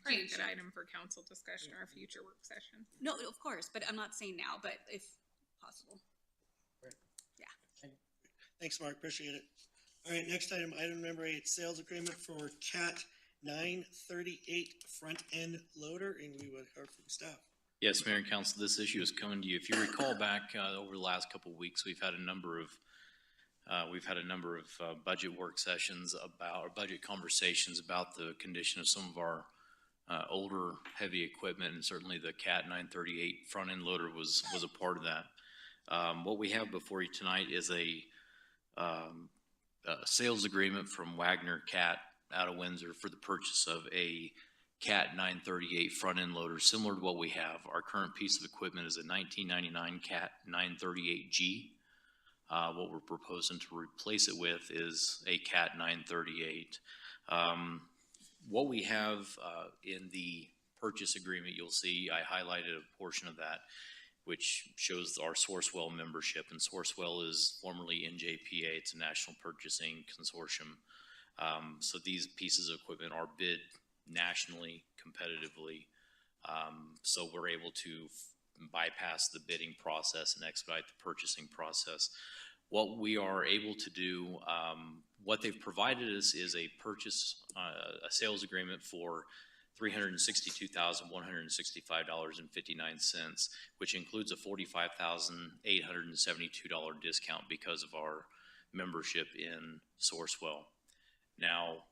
Probably a good item for council discussion or a future work session. No, of course, but I'm not saying now, but if possible. Thanks, Mark. Appreciate it. All right, next item number 8, sales agreement for CAT 938 front end loader, and we would hear from staff. Yes, Mayor and Council, this issue is coming to you. If you recall back over the last couple of weeks, we've had a number of budget work sessions or budget conversations about the condition of some of our older heavy equipment, and certainly the CAT 938 front end loader was a part of that. What we have before you tonight is a sales agreement from Wagner Cat out of Windsor for the purchase of a CAT 938 front end loader, similar to what we have. Our current piece of equipment is a 1999 CAT 938G. What we're proposing to replace it with is a CAT 938. What we have in the purchase agreement, you'll see I highlighted a portion of that, which shows our Sourcewell membership, and Sourcewell is formerly NJPA. It's a national purchasing consortium. So these pieces of equipment are bid nationally, competitively. So we're able to bypass the bidding process and expedite the purchasing process. What we are able to do, what they've provided us is a sales agreement for $362,165.59, which includes a $45,872 discount because of our membership in Sourcewell. Now,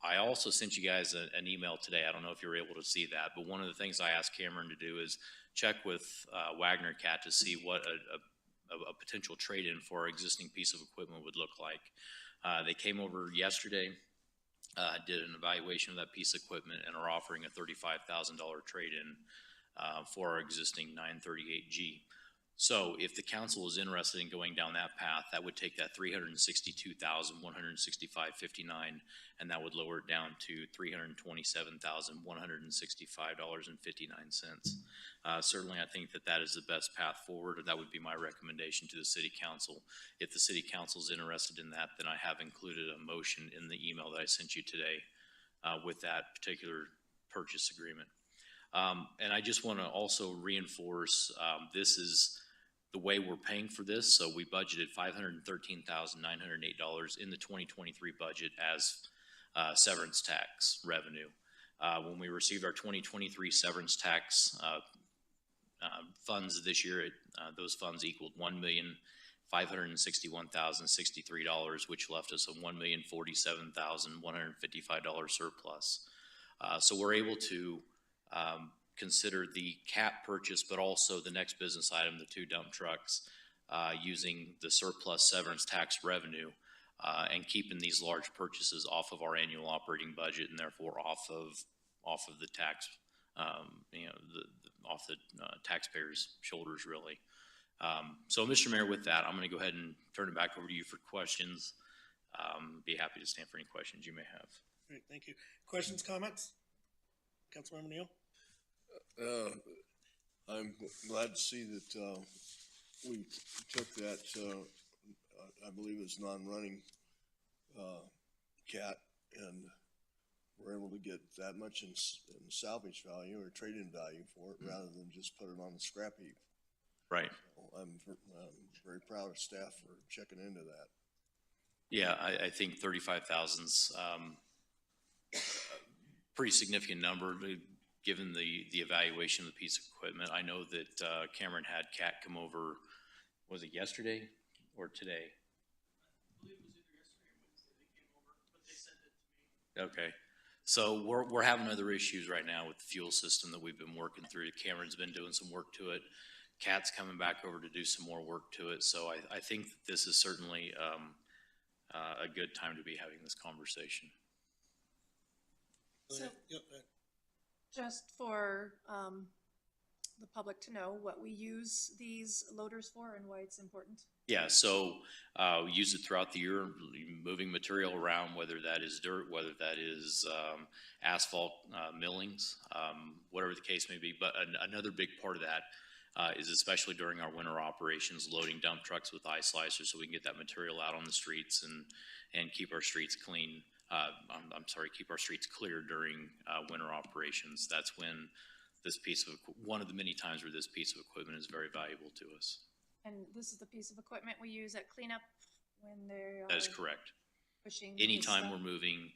I also sent you guys an email today. I don't know if you were able to see that, but one of the things I asked Cameron to do is check with Wagner Cat to see what a potential trade-in for our existing piece of equipment would look like. They came over yesterday, did an evaluation of that piece of equipment, and are offering a $35,000 trade-in for our existing 938G. So if the council is interested in going down that path, that would take that 362,165.59, and that would lower it down to $327,165.59. Certainly, I think that that is the best path forward, and that would be my recommendation to the city council. If the city council is interested in that, then I have included a motion in the email that I sent you today with that particular purchase agreement. And I just want to also reinforce, this is the way we're paying for this. So we budgeted $513,908 in the 2023 budget as severance tax revenue. When we received our 2023 severance tax funds this year, those funds equaled $1,561,063, which left us a $1,047,155 surplus. So we're able to consider the cap purchase, but also the next business item, the 2 dump trucks, using the surplus severance tax revenue, and keeping these large purchases off of our annual operating budget, and therefore off of the tax, off the taxpayers' shoulders, really. So, Mr. Mayor, with that, I'm going to go ahead and turn it back over to you for questions. Be happy to stand for any questions you may have. Great, thank you. Questions, comments? Councilmember Neal? I'm glad to see that, we took that, I believe it's non-running, cat, and we're able to get that much in salvage value or trade-in value for it, rather than just put it on the scrap heap. Right. So I'm very proud of staff for checking into that. Yeah, I think 35,000's pretty significant number, given the evaluation of the piece of equipment. I know that Cameron had Cat come over, was it yesterday or today? I believe it was either yesterday or Wednesday they came over, but they sent it to me. Okay. So we're having other issues right now with the fuel system that we've been working through. Cameron's been doing some work to it. Cat's coming back over to do some more work to it. So I think that this is certainly a good time to be having this conversation. So- Yep, Just for the public to know what we use these loaders for and why it's important. Yeah, so we use it throughout the year, moving material around, whether that is dirt, whether that is asphalt millings, whatever the case may be. But another big part of that is, especially during our winter operations, loading dump trucks with ice slicers so we can get that material out on the streets and keep our streets clean. Keep our streets clear during winter operations. That's when one of the many times where this piece of equipment is very valuable to us. And this is the piece of equipment we use at cleanup when they are. That is correct. Pushing. Anytime stuff. we're moving,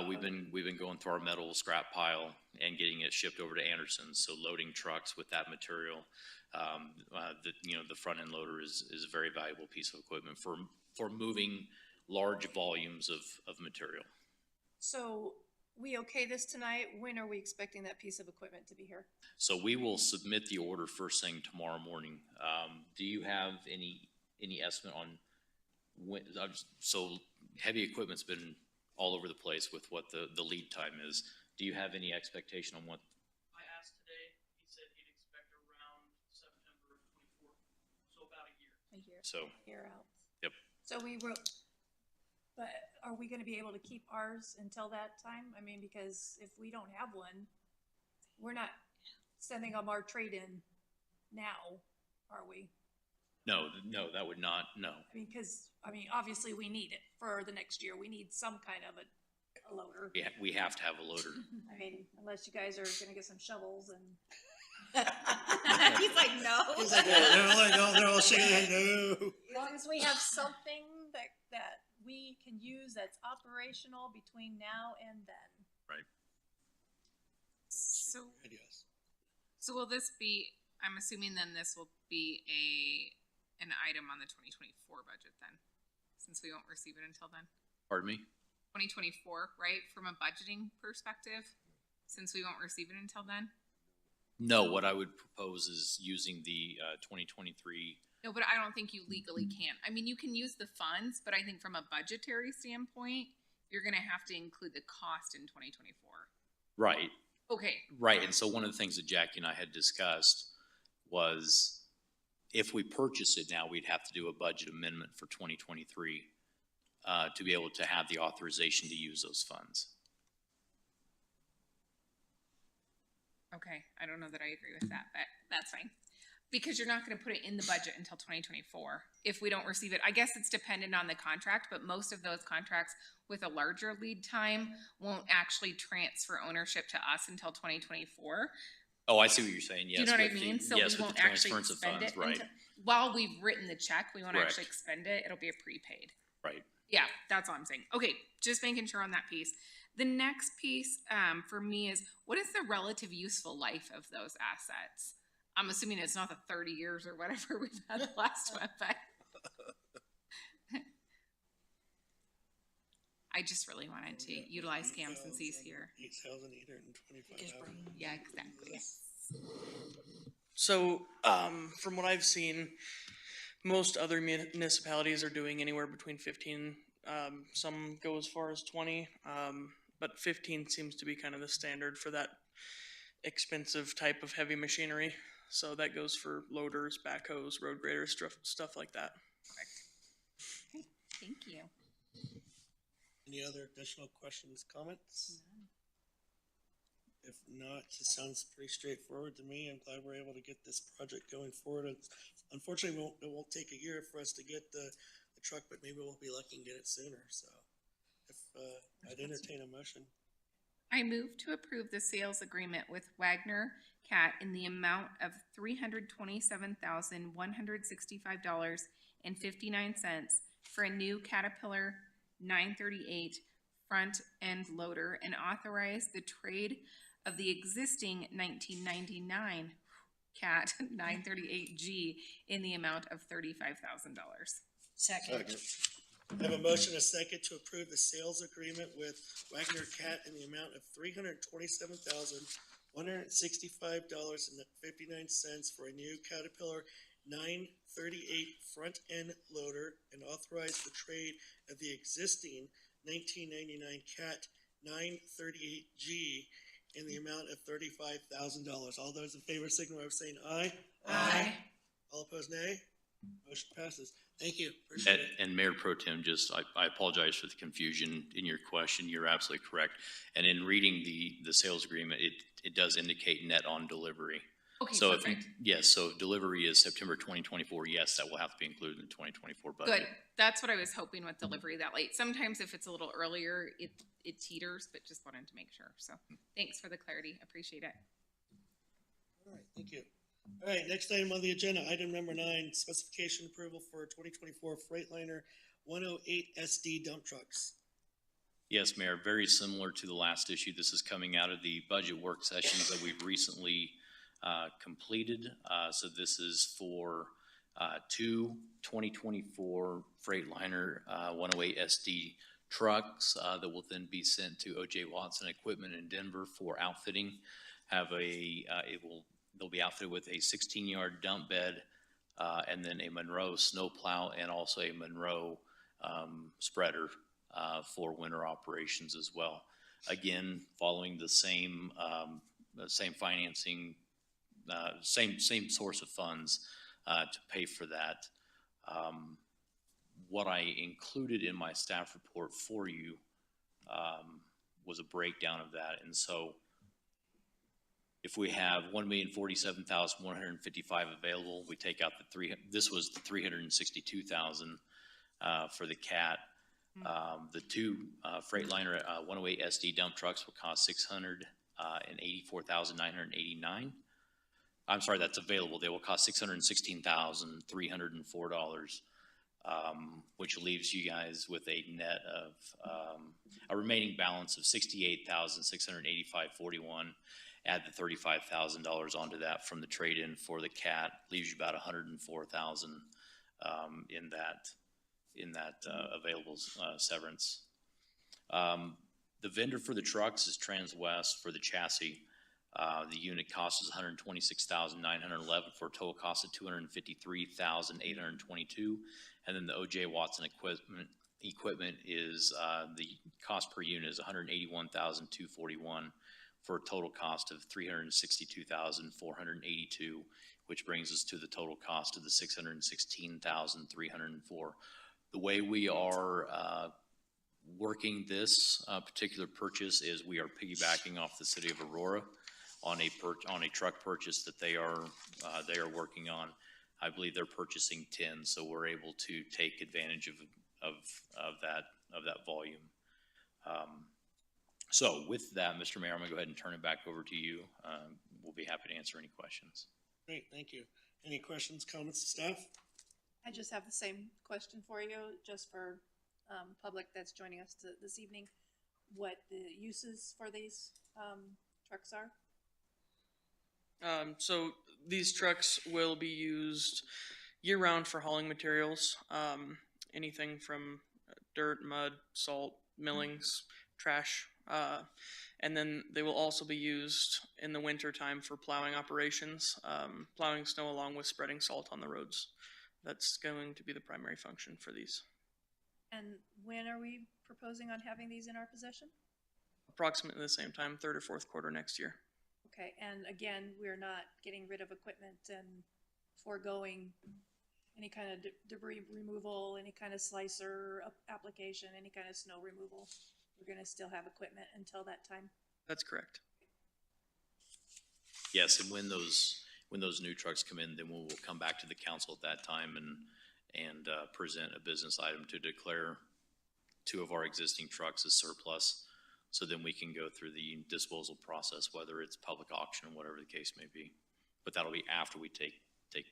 we've been going through our metal scrap pile and getting it shipped over to Anderson. So loading trucks with that material, the front end loader is a very valuable piece of equipment for moving large volumes of material. So we okay this tonight? When are we expecting that piece of equipment to be here? So we will submit the order first thing tomorrow morning. Do you have any estimate on when? So heavy equipment's been all over the place with what the lead time is. Do you have any expectation on what? I asked today, he said he'd expect around September of 24, so about a year. A year. So. A year out. Yep. So but are we gonna be able to keep ours until that time? I mean, because if we don't have one, we're not sending them our trade-in now, are we? No, that would not, no. I mean, obviously we need it for the next year. We need some kind of a loader. We have to have a loader. I mean, unless you guys are gonna get some shovels and. He's like, no. He's like, they're all shaking, no. As long as we have something that we can use that's operational between now and then. Right. So, Yes. so will this be, I'm assuming then this will be an item on the 2024 budget then, since we won't receive it until then? Pardon me? 2024, right, from a budgeting perspective, since we won't receive it until then? No, what I would propose is using the 2023. No, but I don't think you legally can. I mean, you can use the funds, but I think from a budgetary standpoint, you're gonna have to include the cost in 2024. If we purchase it now, we'd have to do a budget amendment for 2023 to be able to have the authorization to use those funds. Okay, I don't know that I agree with that, but that's fine. Because you're not gonna put it in the budget until 2024 if we don't receive it. I guess it's dependent on the contract, but most of those contracts with a larger lead time won't actually transfer ownership to us until 2024. Oh, I see what you're saying, yes. Do you know what I with the- mean? So yes, we with the won't actually transference of expend funds, it right, until, while we've written the check, we won't actually Correct. expend it. It'll be a prepaid. right. Yeah, that's all I'm saying. Okay, just making sure on that piece. The next piece, for me is, what is the relative useful life of those assets? I'm assuming it's not the 30 years or whatever we've had the last one, but I just really wanted to utilize Cam since he's here. 8,825 hours. Yeah, exactly. So, from what I've seen, most other municipalities are doing anywhere between 15, some go as far as 20, but 15 seems to be kind of the standard for that expensive type of heavy machinery. So that goes for loaders, backhoes, road graders, stuff like that. Okay, thank you. Any other additional questions, comments? If not, it sounds pretty straightforward to me. I'm glad we're able to get this project going forward. Unfortunately, it won't take a year for us to get the truck, but maybe we'll be lucky and get it sooner, so. If, I'd entertain a motion. I move to approve the sales agreement with Wagner Cat in the amount of $327,165.59 for a new Caterpillar 938 front end loader and authorize the trade of the existing 1999 Cat 938G in the amount of $35,000. Second. I have a motion, a second, to approve the sales agreement with Wagner Cat in the amount of $327,165.59 for a new Caterpillar 938 front end loader and authorize the trade of the existing 1999 Cat 938G in the amount of $35,000. All those in favor signify by saying aye. Aye. All opposed, nay. Motion passes. Thank you. Appreciate it. And Mayor Pro Tem, I apologize for the confusion in your question. You're absolutely correct. And in reading the sales agreement, it does indicate net on delivery. Okay, So if, perfect. yes, so if delivery is September 2024, yes, that will have to be included in the 2024 budget. Good. That's what I was hoping with delivery that late. Sometimes if it's a little earlier, it teeters, but just wanted to make sure. So thanks for the clarity. Appreciate it. All right, thank you. All right, next item on the agenda, item number 9, specification approval for 2024 Freightliner 108 SD dump trucks. Yes, Mayor, very similar to the last issue. This is coming out of the budget work sessions that we've recently completed. So this is for two 2024 Freightliner 108 SD trucks that will then be sent to O.J. Watson Equipment in Denver for outfitting. They'll be outfitted with a 16-yard dump bed and then a Monroe snowplow and also a Monroe spreader for winter operations as well. Again, following the same financing, same source of funds to pay for that. What I included in my staff report for you was a breakdown of that, and so if we have $1,047,155 available, we take out this was the $362,000 for the CAT. The two Freightliner 108 SD dump trucks will cost $684,989. I'm sorry, that's available. They will cost $616,304, which leaves you guys with a net of a remaining balance of $68,685.41. Add the $35,000 onto that from the trade-in for the CAT, leaves you about $104,000 in that available severance. The vendor for the trucks is Transwest for the chassis. The unit cost is $126,911 for a total cost of $253,822, and then the O.J. Watson equipment is the cost per unit is $181,241 for a total cost of $362,482, which brings us to the total cost of the $616,304. The way we are working this particular purchase is we are piggybacking off the city of Aurora on a truck purchase that they are working on. I believe they're purchasing 10, so we're able to take advantage of that volume. So with that, Mr. Mayor, I'm gonna go ahead and turn it back over to you. We'll be happy to answer any questions. Great, thank you. Any questions, comments, staff? I just have the same question for you, just for public that's joining us this evening. What the uses for these trucks are? So these trucks will be used year-round for hauling materials, anything from dirt, mud, salt, millings, trash. And then they will also be used in the winter time for plowing operations, plowing snow along with spreading salt on the roads. That's going to be the primary function for these. And when are we proposing on having these in our possession? Approximately the same time, third or fourth quarter next year. Okay, and again, we're not getting rid of equipment and foregoing any kind of debris removal, any kind of slicer application, any kind of snow removal. We're gonna still have equipment until that time? That's correct. Yes, and when those new trucks come in, then we'll come back to the council at that time and present a business item to declare 2 of our existing trucks as surplus. So then we can go through the disposal process, whether it's public auction, whatever the case may be. But that'll be after we take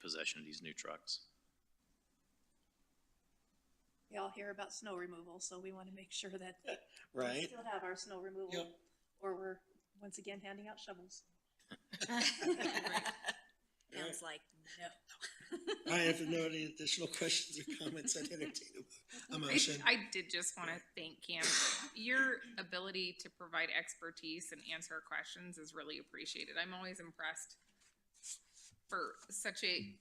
possession of these new trucks. We all hear about snow removal, so we wanna make sure that we Right? still have our snow removal, Yep. or we're once again handing out shovels. Sounds like no. All right, if there are no any additional questions or comments, I'd entertain a motion. I did just want to thank Cam. Your ability to provide expertise and answer questions is really appreciated. I'm always impressed for such a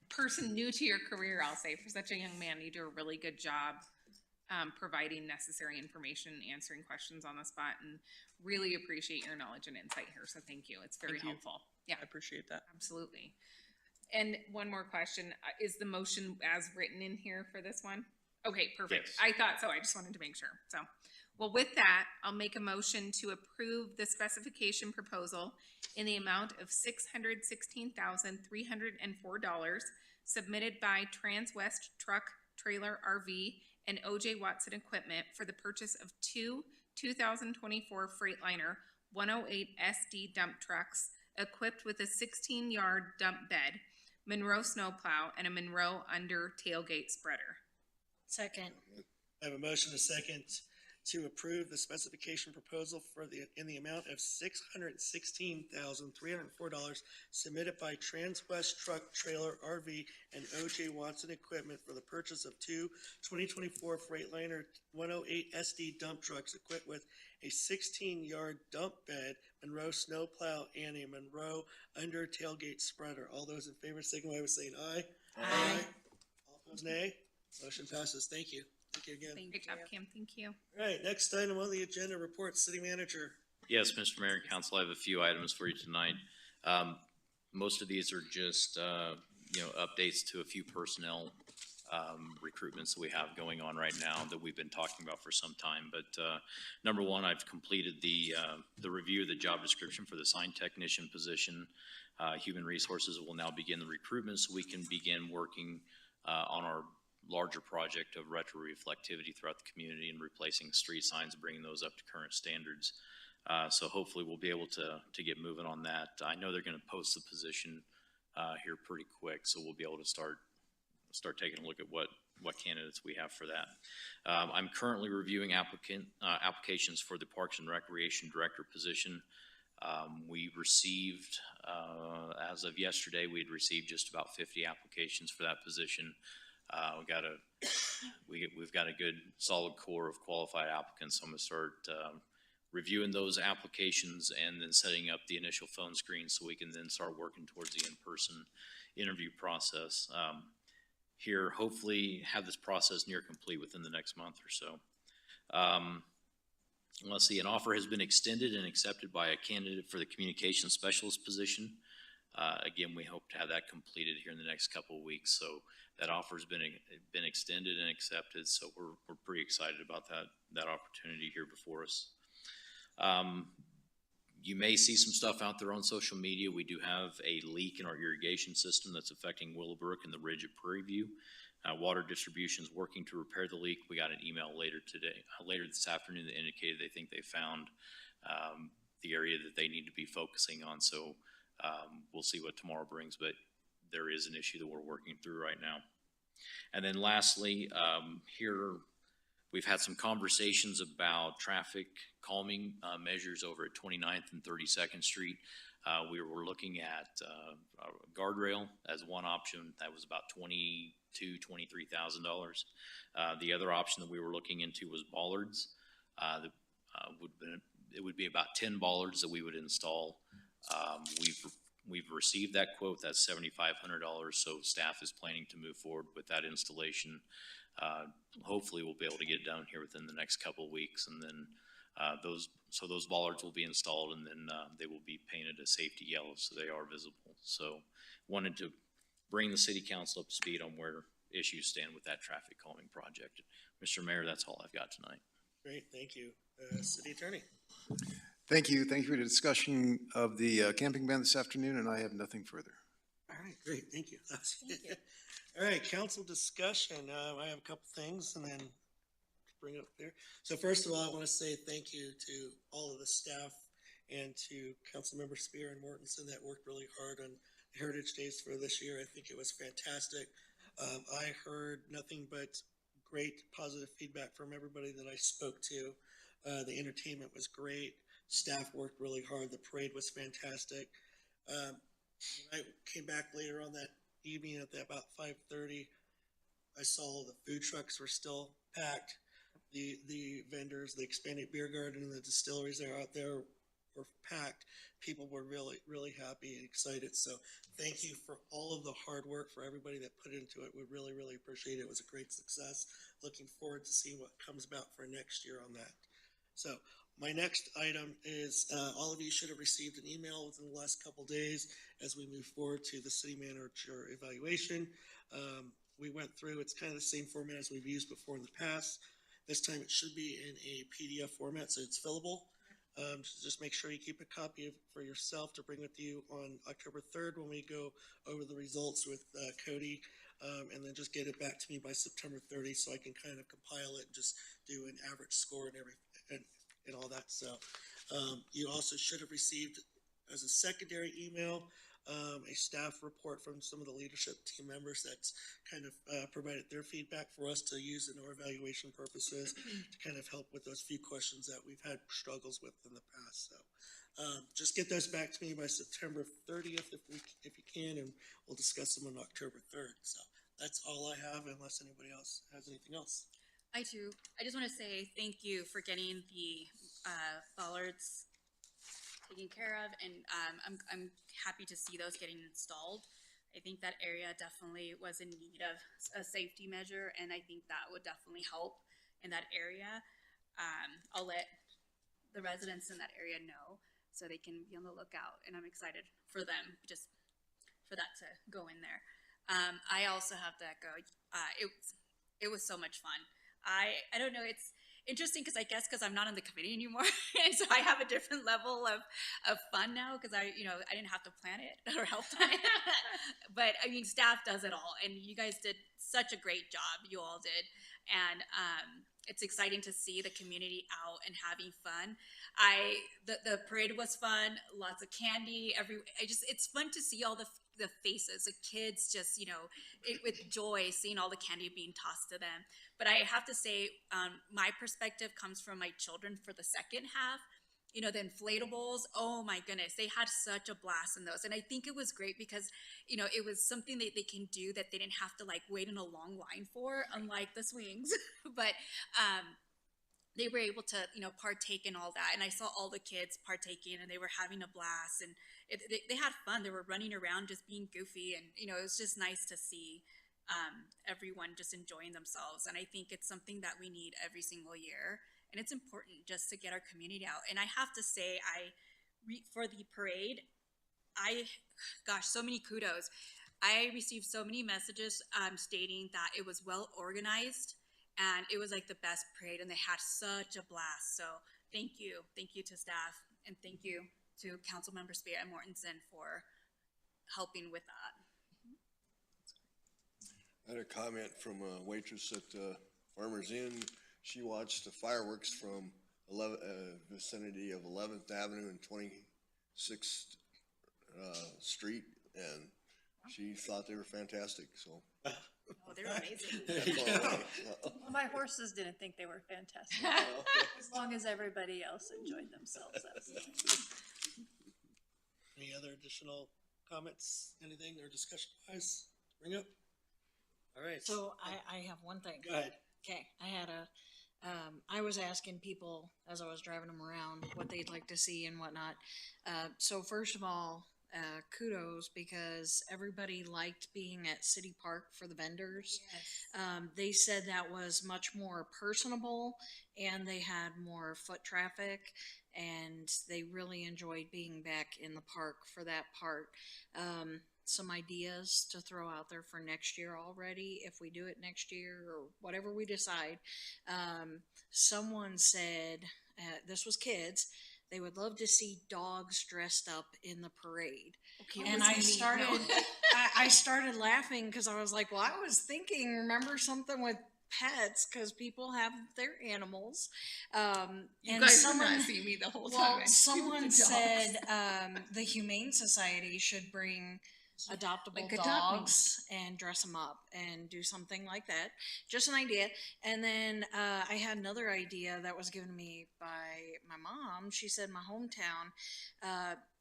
person new to your career, I'll say, for such a young man. You do a really good job providing necessary information, answering questions on the spot, and really appreciate your knowledge and insight here. So thank you. It's very Thank you. helpful. Yeah, I appreciate that. absolutely. And one more question, is the motion as written in here for this one? Okay, perfect. Yes. I thought so. I just wanted to make sure. So, well, with that, I'll make a motion to approve the specification proposal in the amount of $616,304 submitted by Transwest Truck Trailer RV and OJ Watson Equipment for the purchase of 2 2024 Freightliner 108 SD dump trucks equipped with a 16-yard dump bed, Monroe snowplow, and a Monroe under tailgate spreader. Second. I have a motion, a second, to approve the specification proposal in the amount of $616,304 submitted by Transwest Truck Trailer RV and OJ Watson Equipment for the purchase of 2 2024 Freightliner 108 SD dump trucks equipped with a 16-yard dump bed, Monroe snowplow, and a Monroe under tailgate spreader. All those in favor signify by saying aye. Aye. All opposed, nay. Motion passes. Thank you. Thank you again. Great job, Kim. Thank you. All right, next item on the agenda, report, city manager. Yes, Mr. Mayor and Council, I have a few items for you tonight. Most of these are just, updates to a few personnel recruitments that we have going on right now that we've been talking about for some time. But number one, I've completed the review of the job description for the sign technician position. Human Resources will now begin the recruitment so we can begin working on our larger project of retroreflectivity throughout the community and replacing street signs, bringing those up to current standards. So hopefully we'll be able to get moving on that. I know they're going to post the position here pretty quick, so we'll be able to start taking a look at what candidates we have for that. I'm currently reviewing applications for the Parks and Recreation Director position. We received, as of yesterday, we'd received just about 50 applications for that position. We've got a good solid core of qualified applicants, so I'm gonna start reviewing those applications and then setting up the initial phone screen so we can then start working towards the in-person interview process. Here, hopefully have this process near complete within the next month or so. Let's see, an offer has been extended and accepted by a candidate for the communications specialist position. Again, we hope to have that completed here in the next couple of weeks. So that offer's been extended and accepted. So we're pretty excited about that opportunity here before us. You may see some stuff out there on social media. We do have a leak in our irrigation system that's affecting Willowbrook and the ridge at Prairie View. Water distribution is working to repair the leak. We got an email later this afternoon that indicated they think they found the area that they need to be focusing on. So we'll see what tomorrow brings, but there is an issue that we're working through right now. And then lastly, here we've had some conversations about traffic calming measures over at 29th and 32nd Street. We were looking at a guardrail as one option. That was about $23,000. The other option that we were looking into was bollards. It would be about 10 bollards that we would install. We've received that quote. That's $7,500. So staff is planning to move forward with that installation. Hopefully we'll be able to get it done here within the next couple of weeks, and then those bollards will be installed, and then they will be painted a safety yellow so they are visible. So wanted to bring the city council up to speed on where issues stand with that traffic calming project. Mr. Mayor, that's all I've got tonight. Great, thank you. City Attorney. Thank you. Thank you for the discussion of the camping ban this afternoon, and I have nothing further. All right, great, thank you. All right, council discussion. I have a couple things and then bring it up there. So first of all, I want to say thank you to all of the staff and to Councilmember Spear and Mortensen that worked really hard on Heritage Days for this year. I think it was fantastic. I heard nothing but great positive feedback from everybody that I spoke to. The entertainment was great. Staff worked really hard. The parade was fantastic. When I came back later on that evening at about 5:30, I saw the food trucks were still packed. The vendors, the expanded beer garden and the distilleries that are out there were packed. People were really, really happy and excited. So thank you for all of the hard work for everybody that put into it. We really, really appreciate it. It was a great success. Looking forward to seeing what comes about for next year on that. So my next item is all of you should have received an email within the last couple days as we move forward to the city manager evaluation. We went through, it's kind of the same format as we've used before in the past. This time it should be in a PDF format, so it's fillable. So just make sure you keep a copy for yourself to bring with you on October 3rd when we go over the results with Cody, and then just get it back to me by September 30 so I can kind of compile it and just do an average score and everything and all that. So you also should have received as a secondary email a staff report from some of the leadership team members that's kind of provided their feedback for us to use in our evaluation purposes to kind of help with those few questions that we've had struggles with in the past. So just get those back to me by September 30th if you can, and we'll discuss them on October 3rd. So that's all I have, unless anybody else has anything else. I do. I just want to say thank you for getting the bollards taken care of, and I'm happy to see those getting installed. I think that area definitely was in need of a safety measure, and I think that would definitely help in that area. I'll let the residents in that area know so they can be on the lookout, and I'm excited for them just for that to go in there. I also have to echo, it was so much fun. I don't know, it's interesting because I guess because I'm not on the committee anymore, and so I have a different level of fun now because I didn't have to plan it or help plan it. But I mean, staff does it all, and you guys did such a great job. You all did, and it's exciting to see the community out and having fun. The parade was fun, lots of candy. It's fun to see all the faces, the kids just, with joy, seeing all the candy being tossed to them. But I have to say, my perspective comes from my children for the second half. The inflatables, oh my goodness, they had such a blast in those. And I think it was great because, it was something that they can do that they didn't have to wait in a long line for, unlike the swings. But they were able to, partake in all that. And I saw all the kids partaking and they were having a blast, and they had fun. They were running around just being goofy, and, it was just nice to see everyone just enjoying themselves. And I think it's something that we need every single year. And it's important just to get our community out. And I have to say, for the parade, gosh, so many kudos. I received so many messages stating that it was well organized and it was like the best parade and they had such a blast. So thank you to staff and thank you to Councilmember Spear and Mortensen for helping with that. I had a comment from a waitress at Farmer's Inn. She watched the fireworks from vicinity of 11th Avenue and 26th Street, and she thought they were fantastic, so. Oh, they're amazing. That's all right. Well, my horses didn't think they were fantastic, as long as everybody else enjoyed themselves. Any other additional comments, anything, or discussion wise? Bring up? All right. So I have one thing. Go ahead. Okay, I was asking people as I was driving them around what they'd like to see and whatnot. So first of all, kudos because everybody liked being at City Park for the vendors. Yes. They said that was much more personable and they had more foot traffic and they really enjoyed being back in the park for that part. Some ideas to throw out there for next year already, if we do it next year or whatever we decide. Someone said, this was kids, they would love to see dogs dressed up in the parade. Okay, And I started laughing because I was like, well, I was thinking, remember something with pets because people have their animals. You and guys someone, did not see me the whole well, time. someone The dogs. said the Humane Society should bring adoptable Like adopt me. dogs and dress them up and do something like that. Just an idea. And then I had another idea that was given to me by my mom. She said my hometown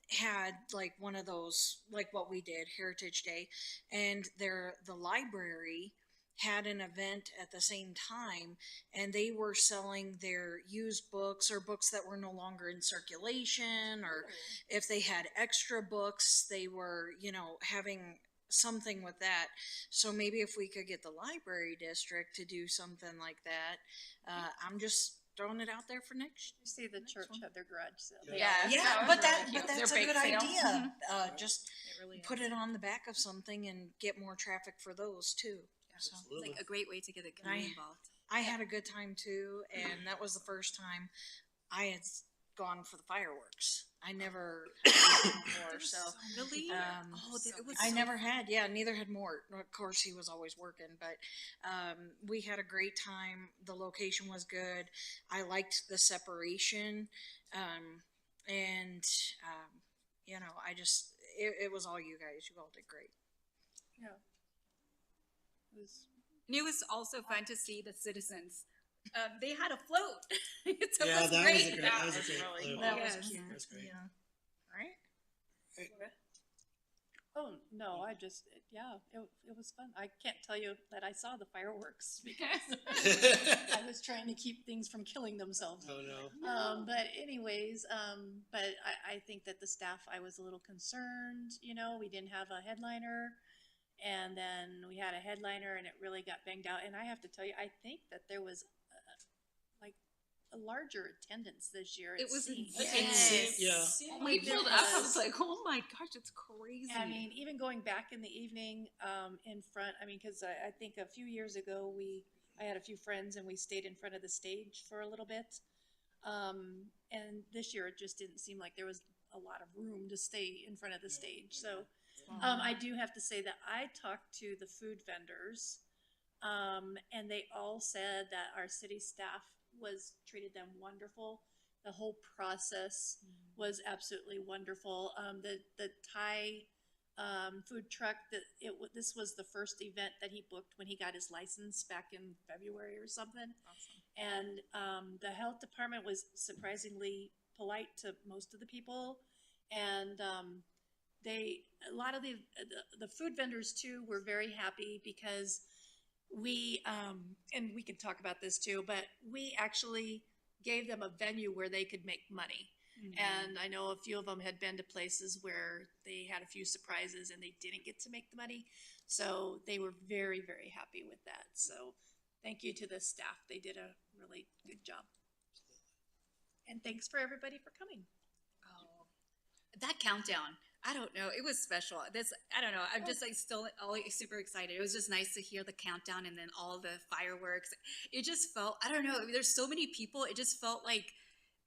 had like one of those, like what we did, Heritage Day, and the library had an event at the same time and they were selling their used books or books that were no longer in circulation, or if they had extra books, they were, having something with that. So maybe if we could get the library district to do something like that, I'm just throwing it out there for next. You see, the church had their garage sale. Yeah, But that's that's a their good bake sale. idea. Just really put it on the back of something and get more traffic for those too. So. It's like a great way to get the community involved. I had a good time too, and that was the first time I had gone for the fireworks. I never had done it before, so Really? It was I so never had. Yeah, neither had Mort. Of course, he was always working, but we had a great time. The location was good. I liked the separation, and I just it was all you guys. You all did great. Yeah. And it was also fun to see the citizens. They had a float. So Yeah, it was that great. was a great, that was a great clue. That Yes. was cute. That was great. Yeah. Right. Oh, no, it was fun. I can't tell you that I saw the fireworks because I was trying to keep things from killing themselves. Oh, no. But anyways, but I think that the staff, I was a little concerned, we didn't have a headliner. And then we had a headliner and it really got banged out. And I have to tell you, I think that there was a larger attendance this year. It was insane. Yeah. When we pulled up, I was like, oh my gosh, it's crazy. I mean, even going back in the evening, in front, because I think a few years ago, I had a few friends and we stayed in front of the stage for a little bit. And this year it just didn't seem like there was a lot of room to stay in front of the stage. So, I do have to say that I talked to the food vendors, and they all said that our city staff treated them wonderful. The whole process was absolutely wonderful. The Thai food truck, this was the first event that he booked when he got his license back in February or something. Awesome. And the health department was surprisingly polite to most of the people, and a lot of the food vendors too were very happy because we and we can talk about this too, but we actually gave them a venue where they could make money. And I know a few of them had been to places where they had a few surprises and they didn't get to make the money. So they were very, very happy with that. So thank you to the staff. They did a really good job. And thanks for everybody for coming. That countdown, I don't know. It was special. I don't know. I'm just like still always super excited. It was just nice to hear the countdown and then all the fireworks. It just felt, I don't know. There's so many people. It just felt like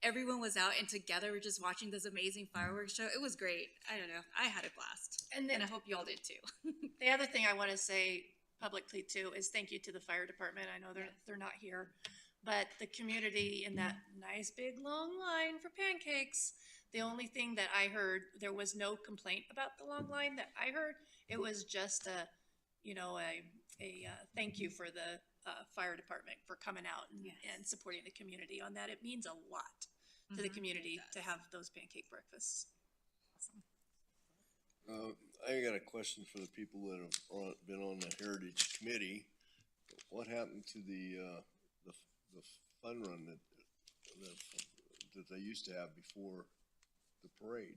everyone was out and together. We're just watching this amazing fireworks show. It was great. I don't know. I had a blast. And I hope you all did too. The other thing I want to say publicly too is thank you to the fire department. I know they're not here, but the community in that nice big long line for pancakes. The only thing that I heard, there was no complaint about the long line that I heard. It was just a thank you for the fire department for coming out and supporting the community on that. It means a lot to the community to have those pancake breakfasts. I got a question for the people that have been on the Heritage Committee. What happened to the fun run that they used to have before the parade?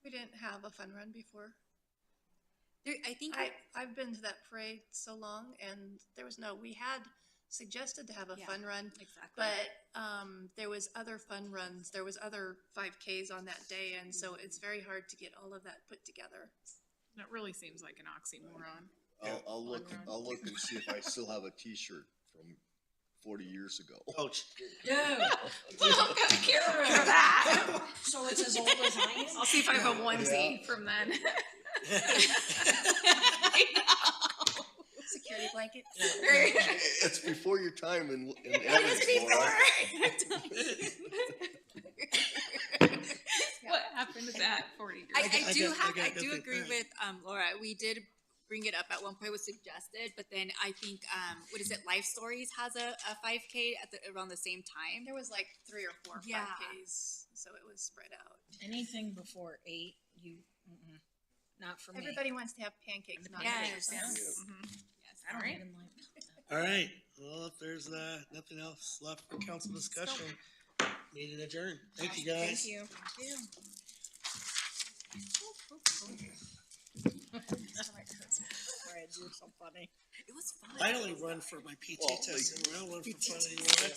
We didn't have a fun run before. I think I've been to that parade so long, and we had suggested to have a fun run, exactly. but there was other fun runs. There was other 5Ks on that day, and so it's very hard to get all of that put together. That really seems like an oxymoron. I'll look and see if I still have a T-shirt from 40 years ago. Coach. Dude. Well, care for that. So it's as old as I am? I'll see if I have a onesie from then. Security blanket. It's before your time in Evans, Laura. What happened to that 40 years ago? I do agree with Laura. We did bring it up at one point. It was suggested, but then I think Life Stories has a 5K around the same time. There was like 3 or 4 Yeah. 5Ks, so it was spread out. Anything before 8, not for me. Everybody wants to have pancakes, not Yes. cakes. I don't Alright. even like. All right, well, if there's nothing else left for council discussion, meeting adjourned. Thank you, guys. Thank you. Sorry, I do so funny. It was fun. I only run for my PT test, and I don't run for fun anymore. That's it.